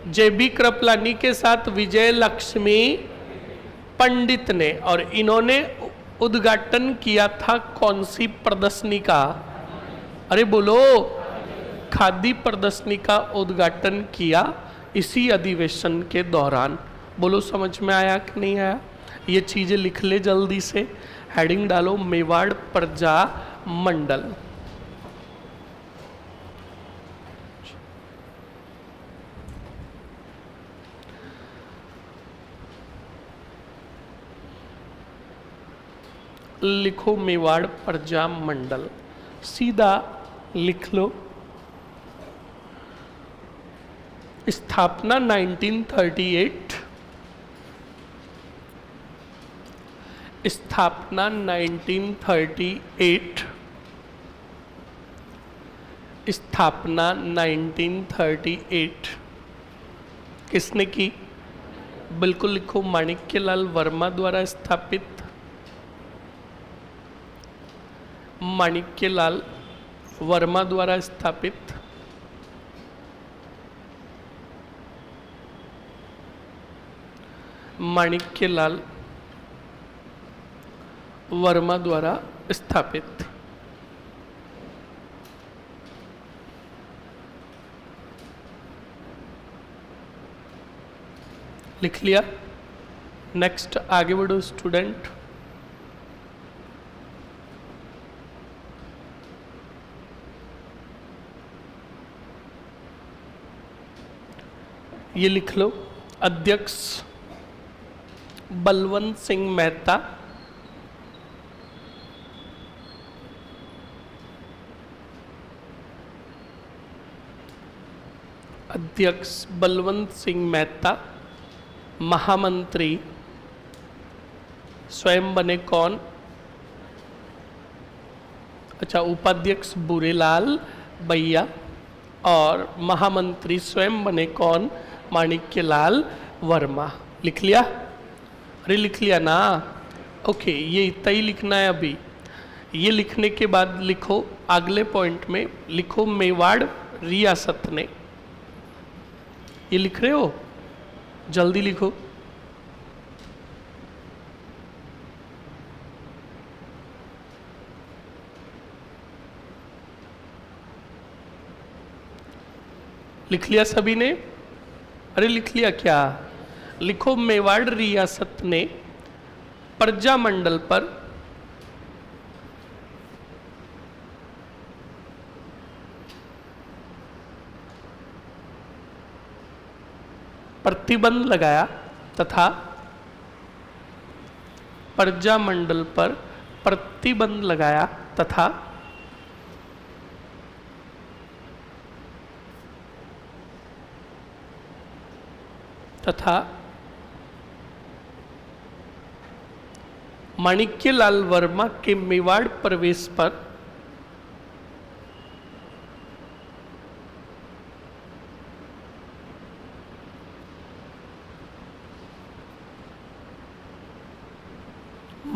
जेबी कृपलानी के साथ विजय लक्ष्मी पंडित ने। और इन्होंने उद्घाटन किया था कौन सी प्रदर्शनी का? अरे बोलो, खादी प्रदर्शनी का उद्घाटन किया इसी अधिवेशन के दौरान। बोलो समझ में आया कि नहीं आया? ये चीजें लिख ले जल्दी से, हेडिंग डालो मेवाड़ प्रजा मंडल। लिखो मेवाड़ प्रजा मंडल, सीधा लिख लो। स्थापना 1938, स्थापना 1938, स्थापना 1938 किसने की? बिल्कुल लिखो, माणिक्यलाल वर्मा द्वारा स्थापित। माणिक्यलाल वर्मा द्वारा स्थापित। माणिक्यलाल वर्मा द्वारा स्थापित। लिख लिया? नेक्स्ट आगे बढ़ो स्टूडेंट। ये लिख लो, अध्यक्ष बलवंत सिंह मेहता, अध्यक्ष बलवंत सिंह मेहता। महामंत्री स्वयं बने कौन? अच्छा, उपाध्यक्ष बुरेलाल भैया और महामंत्री स्वयं बने कौन? माणिक्यलाल वर्मा। लिख लिया? अरे लिख लिया ना? ओके, ये इतना ही लिखना है अभी। ये लिखने के बाद लिखो अगले पॉइंट में, लिखो मेवाड़ रियासत ने। ये लिख रहे हो? जल्दी लिखो। लिख लिया सभी ने? अरे लिख लिया क्या? लिखो मेवाड़ रियासत ने प्रजामंडल पर प्रतिबंध लगाया तथा प्रजामंडल पर प्रतिबंध लगाया तथा माणिक्यलाल वर्मा के मेवाड़ प्रवेश पर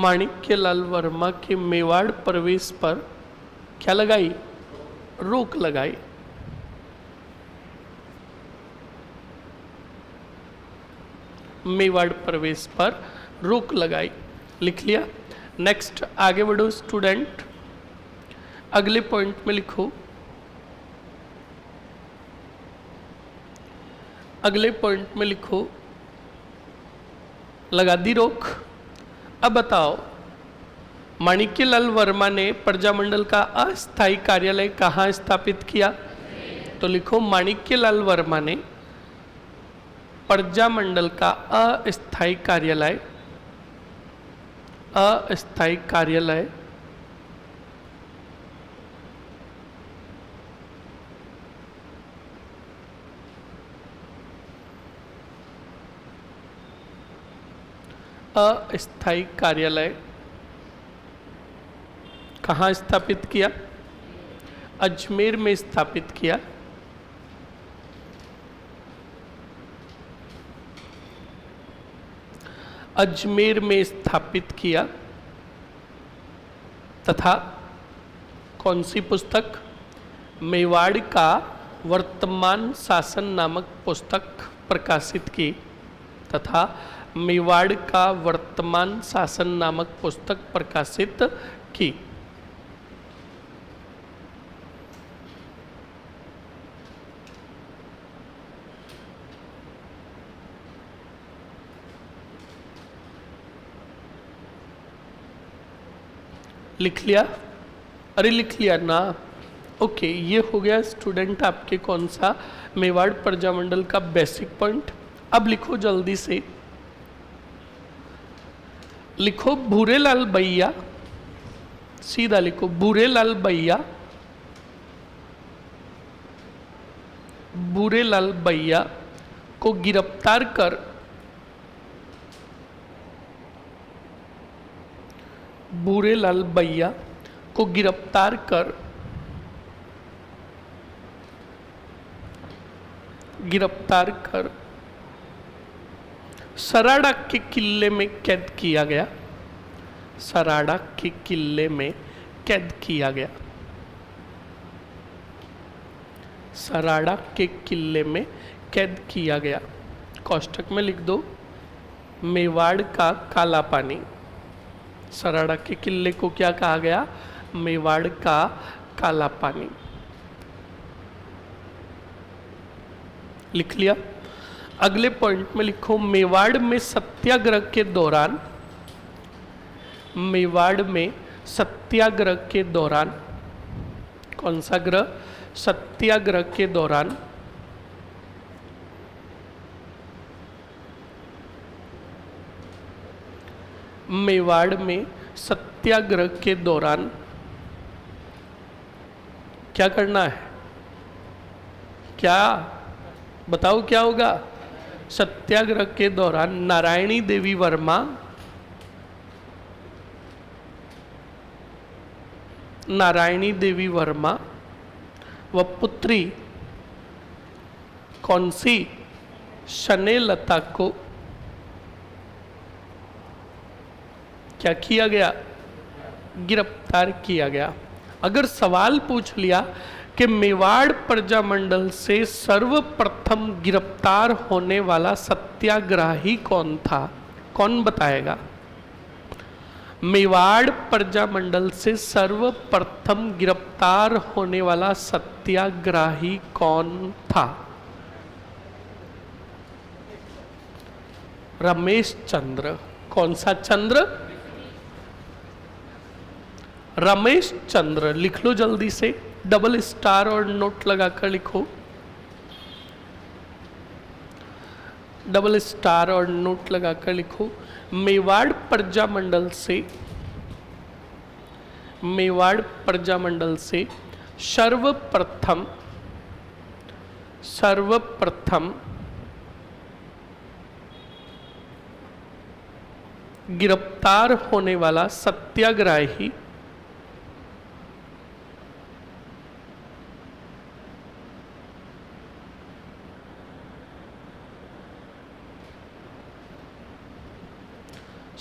माणिक्यलाल वर्मा के मेवाड़ प्रवेश पर क्या लगाई? रोक लगाई। मेवाड़ प्रवेश पर रोक लगाई। लिख लिया। नेक्स्ट आगे बढ़ो स्टूडेंट, अगले पॉइंट में लिखो। अगले पॉइंट में लिखो लगा दी रोक। अब बताओ माणिक्यलाल वर्मा ने प्रजामंडल का अस्थायी कार्यालय कहाँ स्थापित किया? तो लिखो माणिक्यलाल वर्मा ने प्रजामंडल का अस्थायी कार्यालय अस्थायी कार्यालय कहाँ स्थापित किया? अजमेर में स्थापित किया। अजमेर में स्थापित किया तथा कौन सी पुस्तक? मेवाड़ का वर्तमान शासन नामक पुस्तक प्रकाशित की तथा मेवाड़ का वर्तमान शासन नामक पुस्तक प्रकाशित की। लिख लिया? अरे लिख लिया ना। ओके, ये हो गया स्टूडेंट आपके कौन सा? मेवाड़ प्रजामंडल का बेसिक पॉइंट। अब लिखो जल्दी से, लिखो भूरेलाल भैया, सीधा लिखो भूरेलाल भैया, भूरेलाल भैया को गिरफ्तार कर भूरेलाल भैया को गिरफ्तार कर सराड़ा के किले में कैद किया गया। सराड़ा के किले में कैद किया गया। सराड़ा के किले में कैद किया गया। कोष्ठक में लिख दो मेवाड़ का काला पानी। सराड़ा के किले को क्या कहा गया? मेवाड़ का काला पानी। लिख लिया? अगले पॉइंट में लिखो मेवाड़ में सत्याग्रह के दौरान, मेवाड़ में सत्याग्रह के दौरान, कौन सा ग्रह? सत्याग्रह के दौरान मेवाड़ में सत्याग्रह के दौरान क्या करना है? क्या बताओ क्या होगा? सत्याग्रह के दौरान नारायणी देवी वर्मा, नारायणी देवी वर्मा व पुत्री कौन सी? शनेलता को क्या किया गया? गिरफ्तार किया गया। अगर सवाल पूछ लिया कि मेवाड़ प्रजामंडल से सर्वप्रथम गिरफ्तार होने वाला सत्याग्रही कौन था, कौन बताएगा? मेवाड़ प्रजामंडल से सर्वप्रथम गिरफ्तार होने वाला सत्याग्रही कौन था? रमेश चंद्र। कौन सा चंद्र? रमेश चंद्र। लिख लो जल्दी से, डबल स्टार और नोट लगाकर लिखो। डबल स्टार और नोट लगाकर लिखो। मेवाड़ प्रजामंडल से, मेवाड़ प्रजामंडल से सर्वप्रथम गिरफ्तार होने वाला सत्याग्रही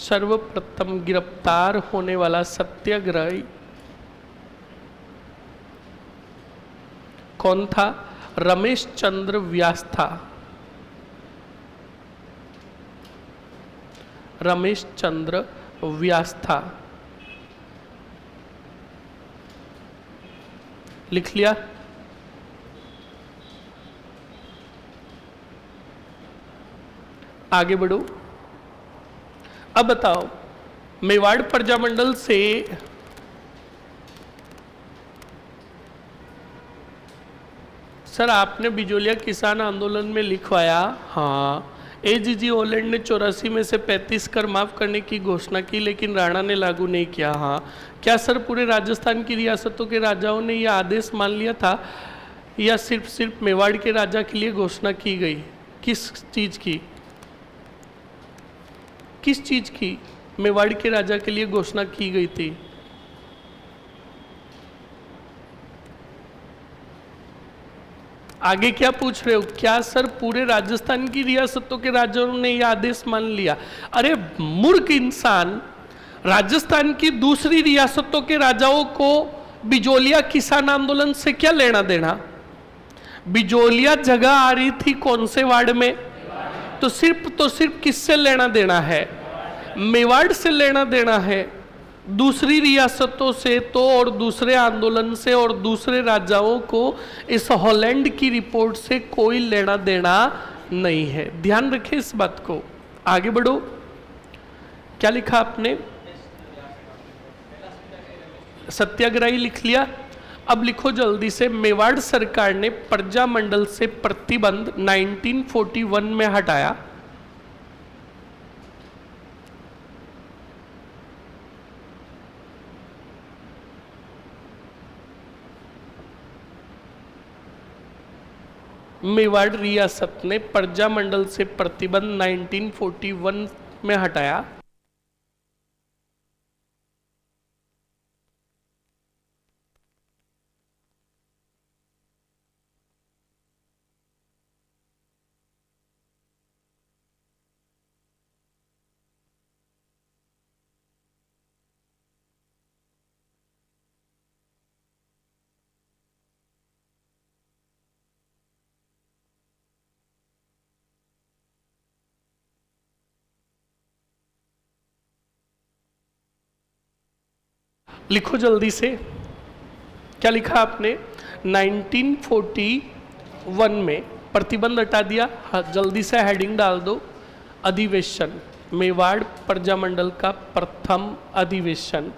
सर्वप्रथम गिरफ्तार होने वाला सत्याग्रही कौन था? रमेश चंद्र व्यास था। रमेश चंद्र व्यास था। लिख लिया? आगे बढ़ो। अब बताओ, मेवाड़ प्रजामंडल से सर आपने बिजोलिया किसान आंदोलन में लिखवाया, हाँ। एजीजी हॉलैंड ने 84 में से 35 कर माफ करने की घोषणा की, लेकिन राणा ने लागू नहीं किया, हाँ। क्या सर पूरे राजस्थान की रियासतों के राजाओं ने यह आदेश मान लिया था, या सिर्फ मेवाड़ के राजा के लिए घोषणा की गई? किस चीज की? किस चीज की मेवाड़ के राजा के लिए घोषणा की गई थी? आगे क्या पूछ रहे हो? क्या सर पूरे राजस्थान की रियासतों के राजाओं ने यह आदेश मान लिया? अरे मूर्ख इंसान, राजस्थान की दूसरी रियासतों के राजाओं को बिजोलिया किसान आंदोलन से क्या लेना देना? बिजोलिया जगह आ रही थी कौन से वार्ड में? तो सिर्फ किससे लेना देना है? मेवाड़ से लेना देना है। दूसरी रियासतों से तो, और दूसरे आंदोलन से और दूसरे राजाओं को इस हॉलैंड की रिपोर्ट से कोई लेना देना नहीं है। ध्यान रखें इस बात को। आगे बढ़ो। क्या लिखा आपने? सत्याग्रही लिख लिया? अब लिखो जल्दी से। मेवाड़ सरकार ने प्रजामंडल से प्रतिबंध 1941 में हटाया। मेवाड़ रियासत ने प्रजामंडल से प्रतिबंध 1941 में हटाया। लिखो जल्दी से। क्या लिखा आपने? 1941 में प्रतिबंध हटा दिया। हाँ, जल्दी से हेडिंग डाल दो। अधिवेशन, मेवाड़ प्रजामंडल का प्रथम अधिवेशन।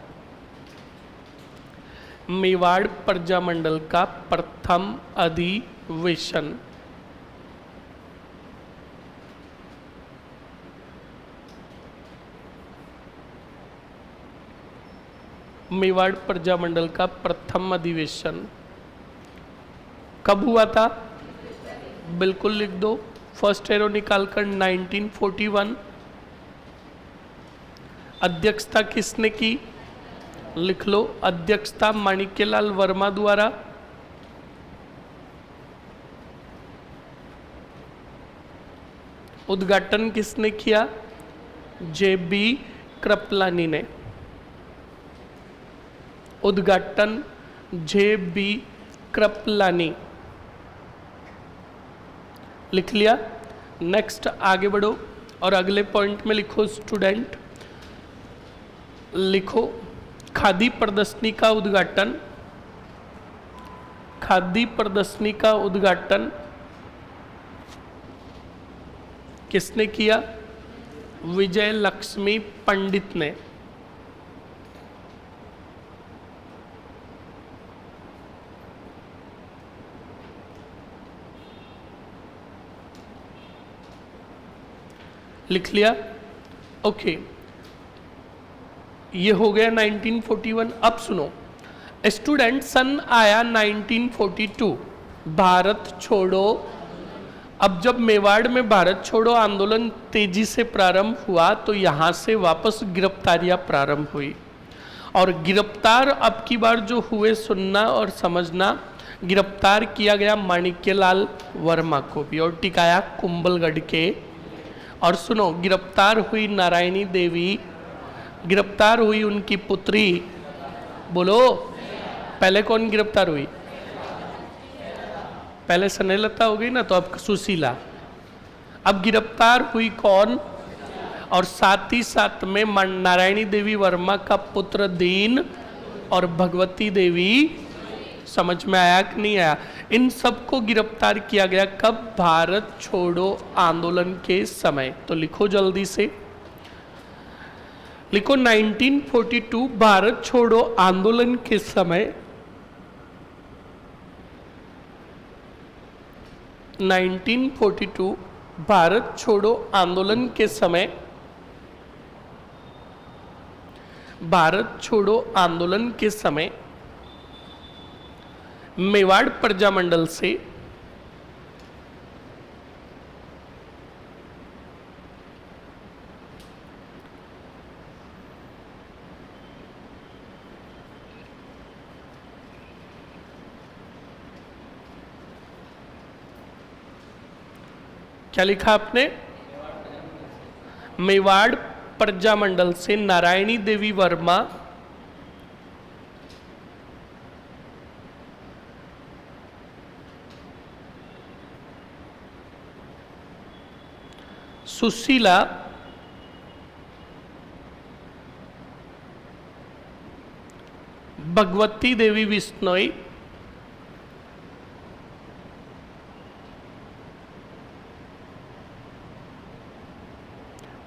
मेवाड़ प्रजामंडल का प्रथम अधिवेशन। मेवाड़ प्रजामंडल का प्रथम अधिवेशन कब हुआ था? बिल्कुल लिख दो। फर्स्ट एरो निकालकर 1941। अध्यक्षता किसने की? लिख लो। अध्यक्षता माणिक्यलाल वर्मा द्वारा। उद्घाटन किसने किया? जेबी कृपलानी ने। उद्घाटन जेबी कृपलानी। लिख लिया? नेक्स्ट आगे बढ़ो और अगले पॉइंट में लिखो स्टूडेंट। लिखो खादी प्रदर्शनी का उद्घाटन। खादी प्रदर्शनी का उद्घाटन किसने किया? विजय लक्ष्मी पंडित ने। लिख लिया? ओके, ये हो गया 1941। अब सुनो स्टूडेंट, सन आया 1942, भारत छोड़ो। अब जब मेवाड़ में भारत छोड़ो आंदोलन तेजी से प्रारंभ हुआ तो यहाँ से वापस गिरफ्तारियां प्रारंभ हुई, और गिरफ्तार अब की बार जो हुए सुनना और समझना। गिरफ्तार किया गया माणिक्यलाल वर्मा को भी और टिकाया कुंभलगढ़ के। और सुनो, गिरफ्तार हुई नारायणी देवी गिरफ्तार हुई उनकी पुत्री, बोलो पहले कौन गिरफ्तार हुई? पहले स्नेहलता हो गई ना, तो अब सुशीला। अब गिरफ्तार हुई कौन? और साथ ही साथ में नारायणी देवी वर्मा का पुत्र दीन और भगवती देवी। समझ में आया कि नहीं आया? इन सबको गिरफ्तार किया गया कब? भारत छोड़ो आंदोलन के समय। तो लिखो जल्दी से, लिखो 1942 भारत छोड़ो आंदोलन के समय, 1942 भारत छोड़ो आंदोलन के समय, भारत छोड़ो आंदोलन के समय मेवाड़ प्रजामंडल से क्या लिखा आपने? मेवाड़ प्रजामंडल से नारायणी देवी वर्मा सुशीला भगवती देवी बिश्नोई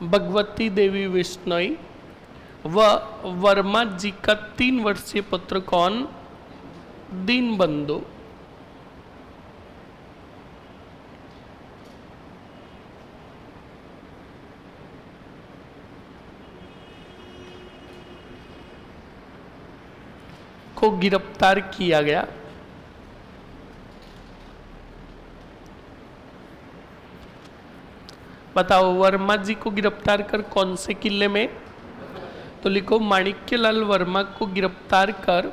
भगवती देवी बिश्नोई व वर्मा जी का 3 वर्षीय पुत्र कौन? दीनबंधु। को गिरफ्तार किया गया। बताओ, वर्मा जी को गिरफ्तार कर कौन से किले में? तो लिखो, माणिक्यलाल वर्मा को गिरफ्तार कर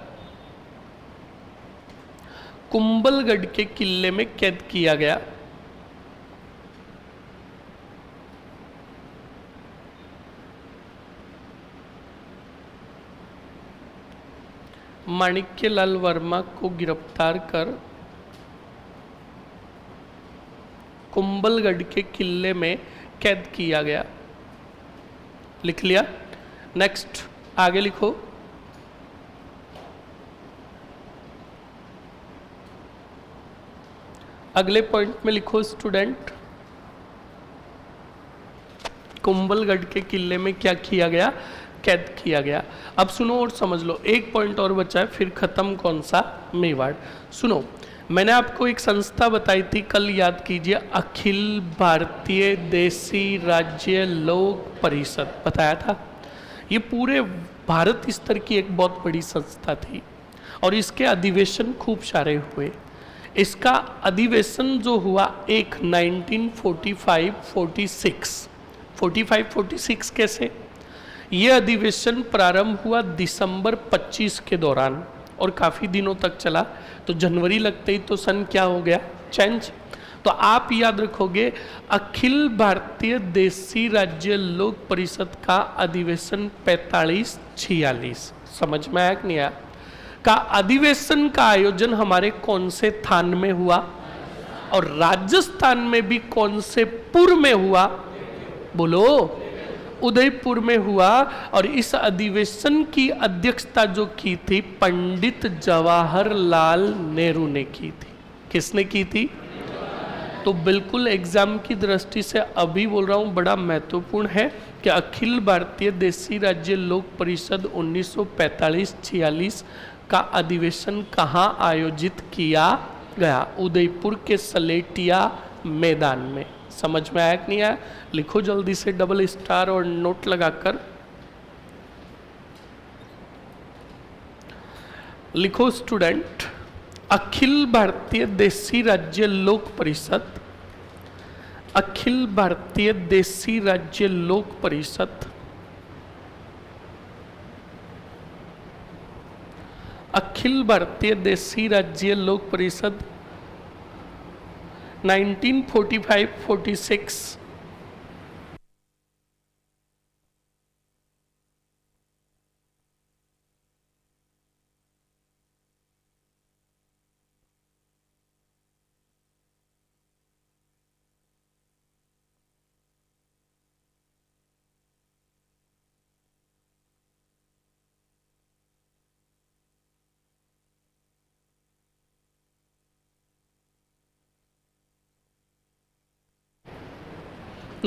कुंभलगढ़ के किले में कैद किया गया। माणिक्यलाल वर्मा को गिरफ्तार कर कुंभलगढ़ के किले में कैद किया गया। लिख लिया? नेक्स्ट, आगे लिखो। अगले पॉइंट में लिखो स्टूडेंट, कुंभलगढ़ के किले में क्या किया गया? कैद किया गया। अब सुनो और समझ लो, एक पॉइंट और बचा है, फिर खत्म। कौन सा? मेवाड़। सुनो, मैंने आपको एक संस्था बताई थी कल, याद कीजिए, अखिल भारतीय देसी राज्य लोक परिषद बताया था। ये पूरे भारत स्तर की एक बहुत बड़ी संस्था थी और इसके अधिवेशन खूब सारे हुए। इसका अधिवेशन जो हुआ एक 1945-46 कैसे? ये अधिवेशन प्रारंभ हुआ दिसंबर 25 के दौरान और काफ़ी दिनों तक चला। तो जनवरी लगते ही तो सन क्या हो गया? चेंज। तो आप याद रखोगे, अखिल भारतीय देसी राज्य लोक परिषद का अधिवेशन 45-46, समझ में आया कि नहीं आया? का अधिवेशन का आयोजन हमारे कौन से थान में हुआ? और राजस्थान में भी कौन से पुर में हुआ? बोलो, उदयपुर में हुआ। और इस अधिवेशन की अध्यक्षता जो की थी पंडित जवाहरलाल नेहरू ने की थी। किसने की थी? तो बिल्कुल एग्जाम की दृष्टि से अभी बोल रहा हूं, बड़ा महत्वपूर्ण है कि अखिल भारतीय देसी राज्य लोक परिषद 1945-46 का अधिवेशन कहाँ आयोजित किया गया? उदयपुर के सलेटिया मैदान में। समझ में आया कि नहीं आया? लिखो जल्दी से डबल स्टार और नोट लगाकर। लिखो स्टूडेंट, अखिल भारतीय देसी राज्य लोक परिषद, अखिल भारतीय देसी राज्य लोक परिषद, अखिल भारतीय देसी राज्य लोक परिषद 1945-46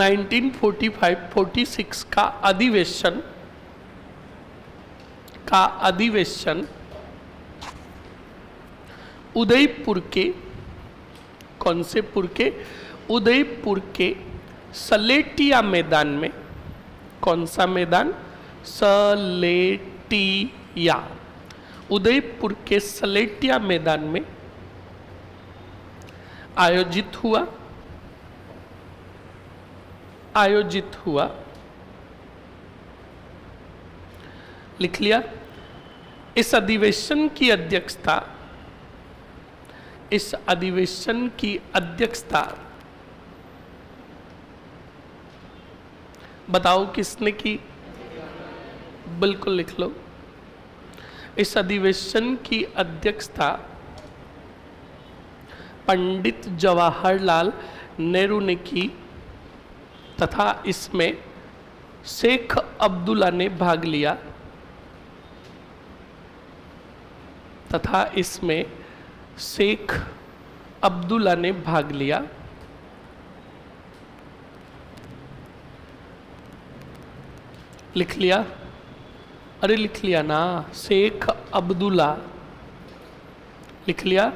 1945-46 का अधिवेशन उदयपुर के, कौन से पुर के? उदयपुर के सलेटिया मैदान में। कौन सा मैदान? सलेटिया। उदयपुर के सलेटिया मैदान में आयोजित हुआ। लिख लिया। इस अधिवेशन की अध्यक्षता बताओ किसने की? बिल्कुल लिख लो। इस अधिवेशन की अध्यक्षता पंडित जवाहरलाल नेहरू ने की तथा इसमें शेख अब्दुल्ला ने भाग लिया लिख लिया। अरे लिख लिया ना, शेख अब्दुल्ला लिख लिया।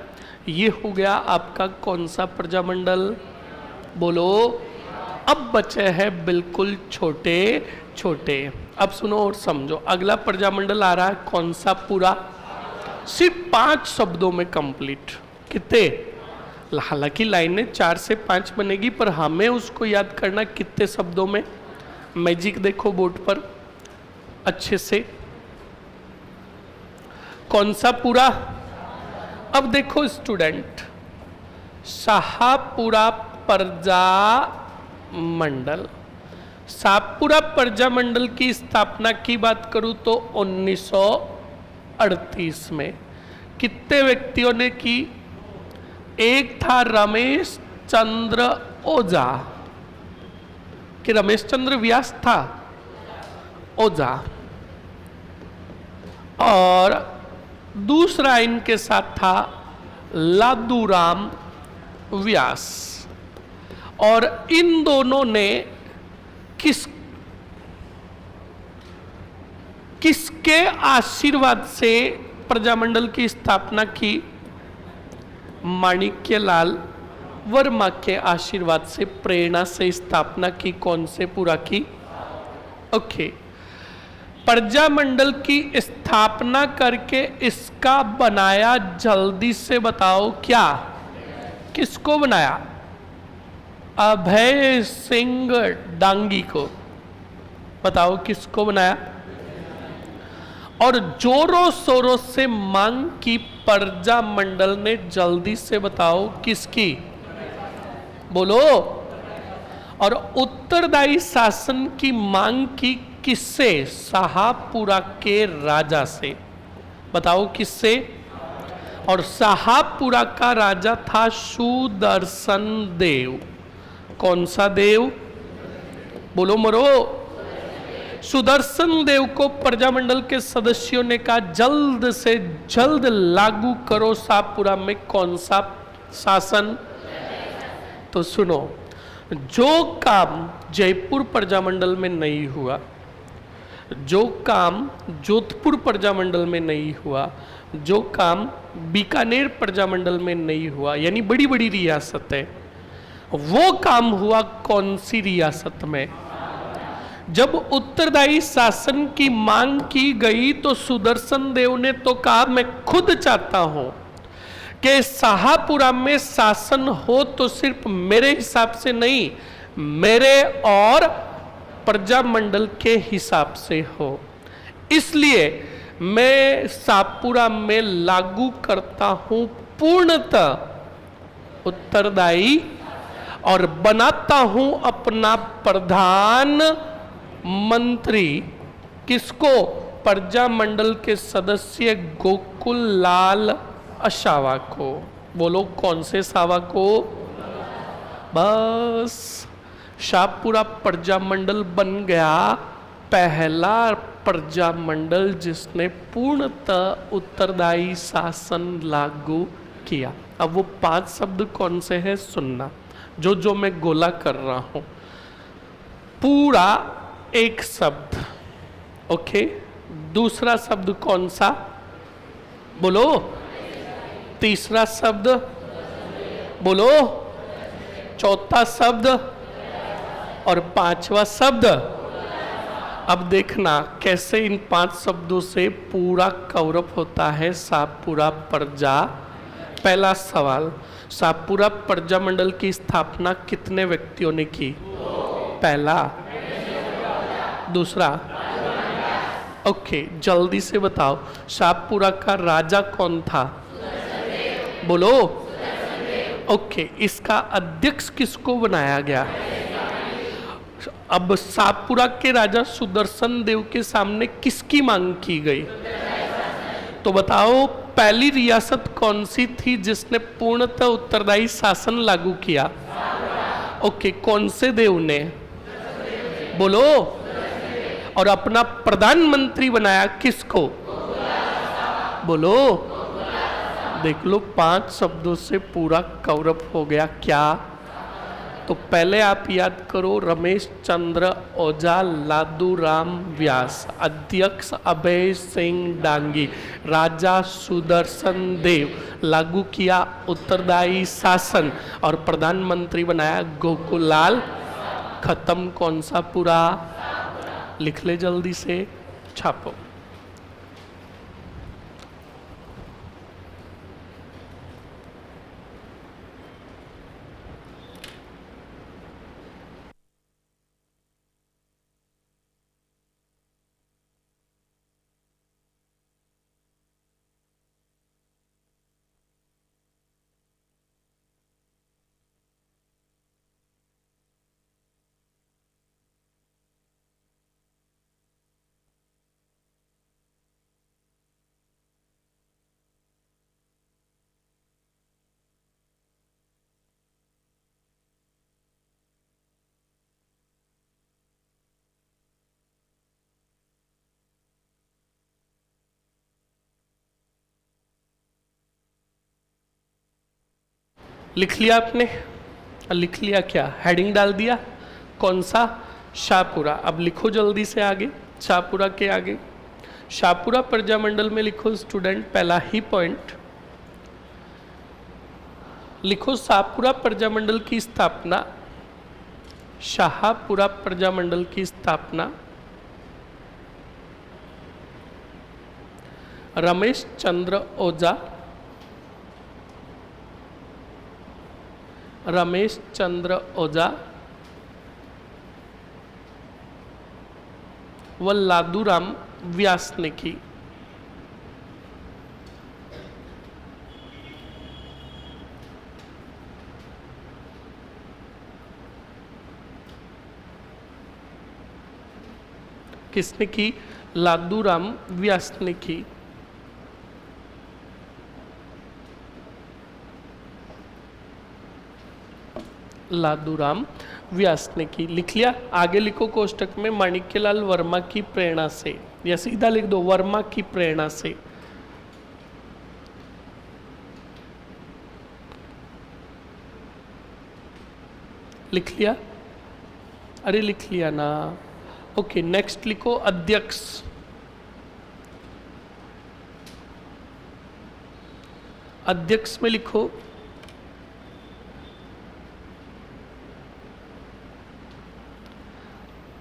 ये हो गया आपका कौन सा प्रजामंडल? बोलो। अब बचे हैं बिल्कुल छोटे छोटे। अब सुनो और समझो। अगला प्रजामंडल आ रहा है कौन सा? पूरा। सिर्फ 5 शब्दों में कंप्लीट। कितने? हालांकि लाइनें 4 से 5 बनेगी, पर हमें उसको याद करना कितने शब्दों में। मैजिक देखो बोर्ड पर अच्छे से। कौन सा पूरा? अब देखो स्टूडेंट, शाहपुरा प्रजामंडल। शाहपुरा प्रजामंडल की स्थापना की बात करूं तो 1938 में। कितने व्यक्तियों ने की? एक था रमेश चंद्र ओझा, कि रमेश चंद्र व्यास था? ओझा। और दूसरा इनके साथ था लादूराम व्यास। और इन दोनों ने किसके आशीर्वाद से प्रजामंडल की स्थापना की? माणिक्यलाल वर्मा के आशीर्वाद से, प्रेरणा से स्थापना की। कौन से पूरा की? ओके। प्रजामंडल की स्थापना करके इसका बनाया, जल्दी से बताओ क्या? किसको बनाया? अभय सिंह डांगी को। बताओ किसको बनाया? और जोरों शोरों से मांग की प्रजामंडल ने, जल्दी से बताओ किसकी? बोलो। और उत्तरदायी शासन की मांग की किससे? शाहपुरा के राजा से। बताओ किससे? और शाहपुरा का राजा था सुदर्शन देव। कौन सा देव? बोलो मरो। सुदर्शन देव को प्रजामंडल के सदस्यों ने कहा जल्द से जल्द लागू करो शाहपुरा में कौन सा शासन? तो सुनो, जो काम जयपुर प्रजामंडल में नहीं हुआ, जो काम जोधपुर प्रजामंडल में नहीं हुआ, जो काम बीकानेर प्रजामंडल में नहीं हुआ, यानी बड़ी बड़ी रियासतें, वो काम हुआ कौन सी रियासत में? जब उत्तरदायी शासन की मांग की गई तो सुदर्शन देव ने तो कहा मैं खुद चाहता हूं कि शाहपुरा में शासन हो तो सिर्फ मेरे हिसाब से नहीं, मेरे और प्रजामंडल के हिसाब से हो। इसलिए मैं शाहपुरा में लागू करता हूं पूर्णतः उत्तरदायी और बनाता हूं अपना प्रधान मंत्री। किसको? प्रजामंडल के सदस्य गोकुल लाल असावा को। बोलो कौन से सावा को? बस शाहपुरा प्रजामंडल बन गया पहला प्रजामंडल जिसने पूर्णतः उत्तरदायी शासन लागू किया। अब वो 5 शब्द कौन से हैं सुनना, जो मैं गोला कर रहा हूं। पूरा एक शब्द, ओके। दूसरा शब्द कौन सा, बोलो। तीसरा शब्द बोलो। चौथा शब्द और पांचवा शब्द। अब देखना कैसे इन 5 शब्दों से पूरा कवरअप होता है शाहपुरा प्रजा। पहला सवाल, शाहपुरा प्रजा मंडल की स्थापना कितने व्यक्तियों ने की? पहला। दूसरा, ओके, जल्दी से बताओ, शाहपुरा का राजा कौन था? बोलो। ओके, इसका अध्यक्ष किसको बनाया गया? अब शाहपुरा के राजा सुदर्शन देव के सामने किसकी मांग की गई? तो बताओ, पहली रियासत कौन सी थी जिसने पूर्णतः उत्तरदायी शासन लागू किया? ओके, कौन से देव ने? बोलो। और अपना प्रधानमंत्री बनाया किसको? बोलो। देख लो, 5 शब्दों से पूरा कवरअप हो गया। क्या? तो पहले आप याद करो, रमेश चंद्र ओझा, लादू राम व्यास, अध्यक्ष अभय सिंह डांगी, राजा सुदर्शन देव, लागू किया उत्तरदायी शासन और प्रधानमंत्री बनाया गोकुलाल। खत्म कौन सा पूरा? लिख ले जल्दी से, छापो। लिख लिया आपने? लिख लिया क्या? हेडिंग डाल दिया? कौन सा? शाहपुरा। अब लिखो जल्दी से आगे, शाहपुरा के आगे। शाहपुरा प्रजा मंडल में लिखो स्टूडेंट, पहला ही पॉइंट लिखो, शाहपुरा प्रजा मंडल की स्थापना, शाहपुरा प्रजा मंडल की स्थापना रमेश चंद्र ओझा, रमेश चंद्र ओझा व लादूराम व्यास ने की। किसने की? लादूराम व्यास ने की। लादूराम व्यास ने की। लिख लिया? आगे लिखो कोष्टक में, माणिक्यलाल वर्मा की प्रेरणा से, या सीधा लिख दो वर्मा की प्रेरणा से। लिख लिया? अरे लिख लिया ना। ओके, नेक्स्ट लिखो अध्यक्ष। अध्यक्ष में लिखो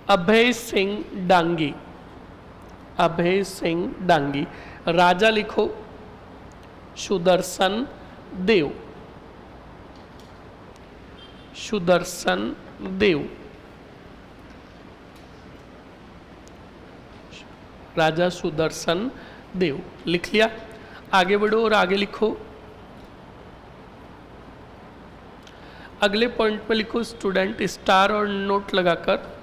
अभय सिंह डांगी, अभय सिंह डांगी। राजा लिखो सुदर्शन देव, सुदर्शन देव, राजा सुदर्शन देव। लिख लिया? आगे बढ़ो और आगे लिखो। अगले पॉइंट में लिखो स्टूडेंट, स्टार और नोट लगाकर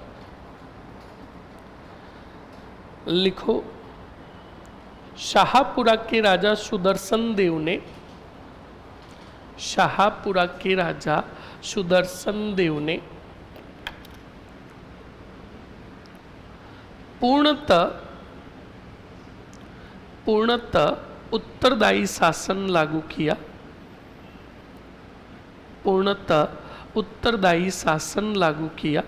लिखो, शाहपुरा के राजा सुदर्शन देव ने, शाहपुरा के राजा सुदर्शन देव ने पूर्णतः उत्तरदायी शासन लागू किया, पूर्णतः उत्तरदायी शासन लागू किया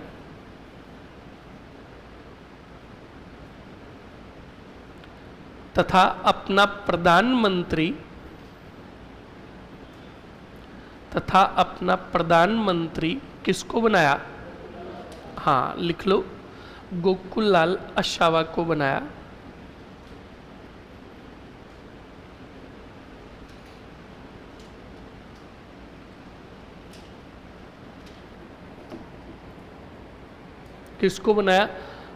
तथा अपना प्रधानमंत्री किसको बनाया? हाँ लिख लो, गोकुललाल अशावा को बनाया। किसको बनाया?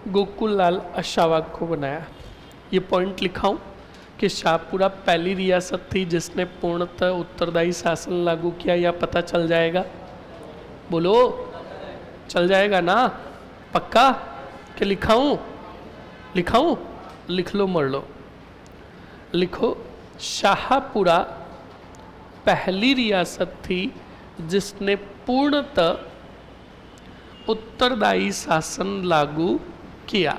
गोकुललाल अशावा को बनाया। ये पॉइंट लिखा हूं कि शाहपुरा पहली रियासत थी जिसने पूर्णतः उत्तरदायी शासन लागू किया, या पता चल जाएगा? बोलो, चल जाएगा ना? पक्का कि लिखाऊं? लिखाऊं? लिख लो, मर लो। लिखो, शाहपुरा पहली रियासत थी जिसने पूर्णतः उत्तरदायी शासन लागू किया।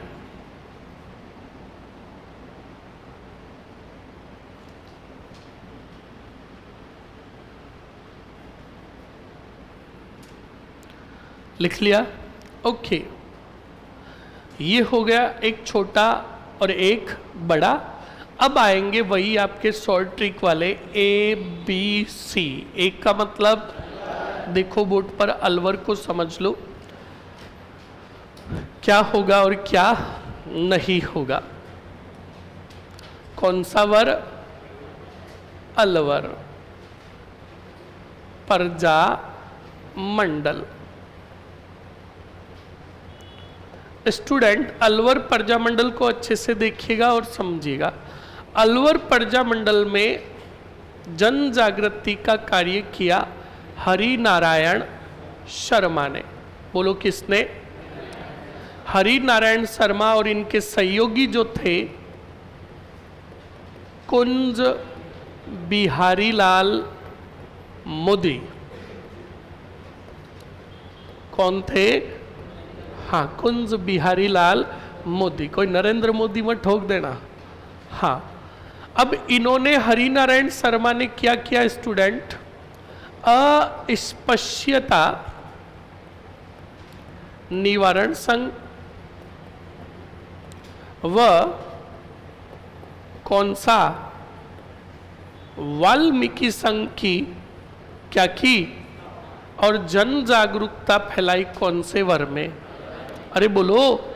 लिख लिया? ओके, ये हो गया एक छोटा और एक बड़ा। अब आएंगे वही आपके शॉर्ट ट्रिक वाले ए बी सी। एक का मतलब देखो बोर्ड पर, अलवर को समझ लो क्या होगा और क्या नहीं होगा। कौन सा वर? अलवर प्रजा मंडल। स्टूडेंट, अलवर प्रजा मंडल को अच्छे से देखिएगा और समझिएगा। अलवर प्रजा मंडल में जन जागृति का कार्य किया हरि नारायण शर्मा ने। बोलो किसने? हरि नारायण शर्मा और इनके सहयोगी जो थे कुंज बिहारी लाल मोदी। कौन थे? हाँ, कुंज बिहारी लाल मोदी। कोई नरेंद्र मोदी में ठोक देना। हाँ, अब इन्होंने हरि नारायण शर्मा ने क्या किया स्टूडेंट? अस्पृश्यता निवारण संघ व कौन सा वाल्मीकि संघ की क्या की और जन जागरूकता फैलाई कौन से वर्ग में? अरे बोलो।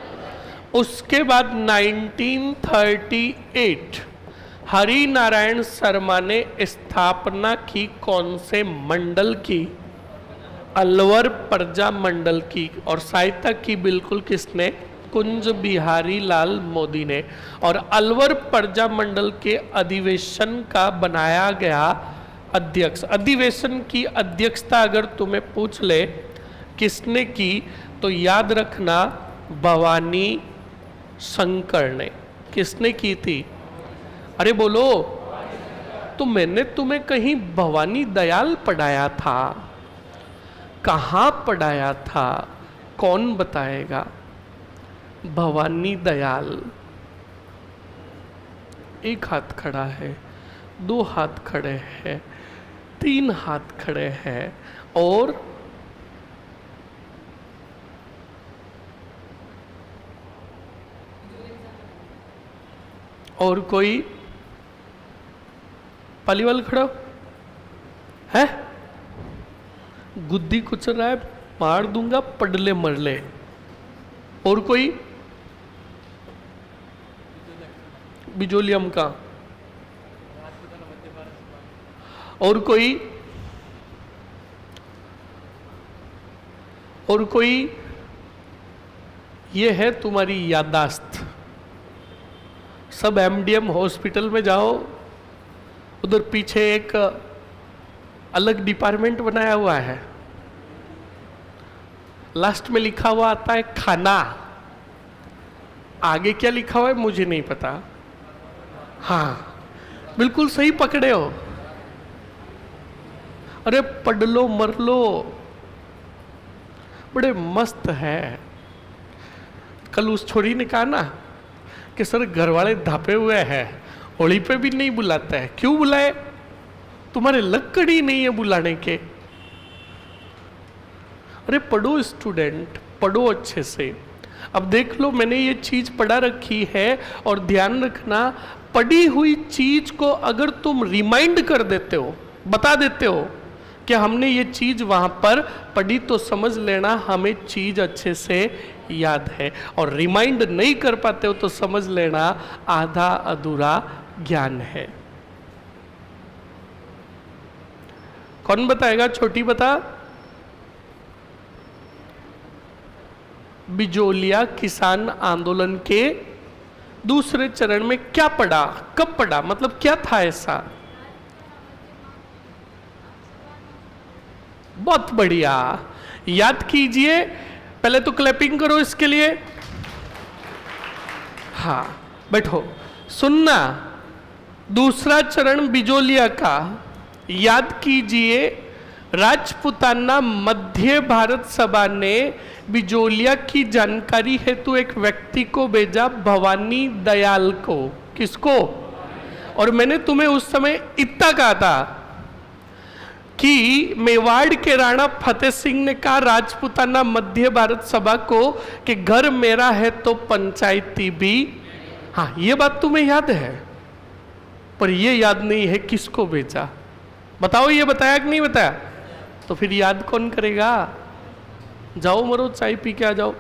उसके बाद 1938 हरि नारायण शर्मा ने स्थापना की कौन से मंडल की? अलवर प्रजा मंडल की। और सहायता की बिल्कुल किसने? कुंज बिहारी लाल मोदी ने। और अलवर प्रजा मंडल के अधिवेशन का बनाया गया अध्यक्ष। अधिवेशन की अध्यक्षता अगर तुम्हें पूछ ले किसने की, तो याद रखना भवानी शंकर ने। किसने की थी? अरे बोलो। तो मैंने तुम्हें कहीं भवानी दयाल पढ़ाया था? कहाँ पढ़ाया था? कौन बताएगा? भवानी दयाल। एक हाथ खड़ा है, दो हाथ खड़े हैं, तीन हाथ खड़े हैं, और कोई पालीवाल खड़ा है? गुद्दी कुचल रहा है, मार दूंगा, पडले मरले। और कोई? बिजोलियम का। और कोई? और कोई? ये है तुम्हारी याददाश्त। सब एमडीएम हॉस्पिटल में जाओ, उधर पीछे एक अलग डिपार्टमेंट बनाया हुआ है, लास्ट में लिखा हुआ आता है खाना। आगे क्या लिखा हुआ है मुझे नहीं पता। हाँ, बिल्कुल सही पकड़े हो। अरे पढ़ लो, मर लो, बड़े मस्त है। कल उस छोरी ने कहा ना कि सर घर वाले धापे हुए हैं, होली पे भी नहीं बुलाते हैं। क्यों बुलाए? तुम्हारे लकड़ी नहीं है बुलाने के। अरे पढ़ो स्टूडेंट, पढ़ो अच्छे से। अब देख लो, मैंने ये चीज पढ़ा रखी है, और ध्यान रखना, पढ़ी हुई चीज को अगर तुम रिमाइंड कर देते हो, बता देते हो कि हमने ये चीज वहां पर पढ़ी, तो समझ लेना हमें चीज अच्छे से याद है। और रिमाइंड नहीं कर पाते हो तो समझ लेना आधा अधूरा ज्ञान है। कौन बताएगा? छोटी बता। बिजोलिया किसान आंदोलन के दूसरे चरण में क्या पढ़ा, कब पढ़ा, मतलब क्या था ऐसा? बहुत बढ़िया, याद कीजिए। पहले तो क्लैपिंग करो इसके लिए। हाँ, बैठो, सुनना। दूसरा चरण बिजोलिया का, याद कीजिए। राजपुताना मध्य भारत सभा ने बिजोलिया की जानकारी हेतु एक व्यक्ति को भेजा, भवानी दयाल को। किसको? और मैंने तुम्हें उस समय इतना कहा था कि मेवाड़ के राणा फतेह सिंह ने कहा राजपुताना मध्य भारत सभा को कि घर मेरा है तो पंचायती भी। हाँ, ये बात तुम्हें याद है, पर ये याद नहीं है किसको भेजा। बताओ, ये बताया कि नहीं बताया? तो फिर याद कौन करेगा? जाओ मरो, चाय पी के आ जाओ।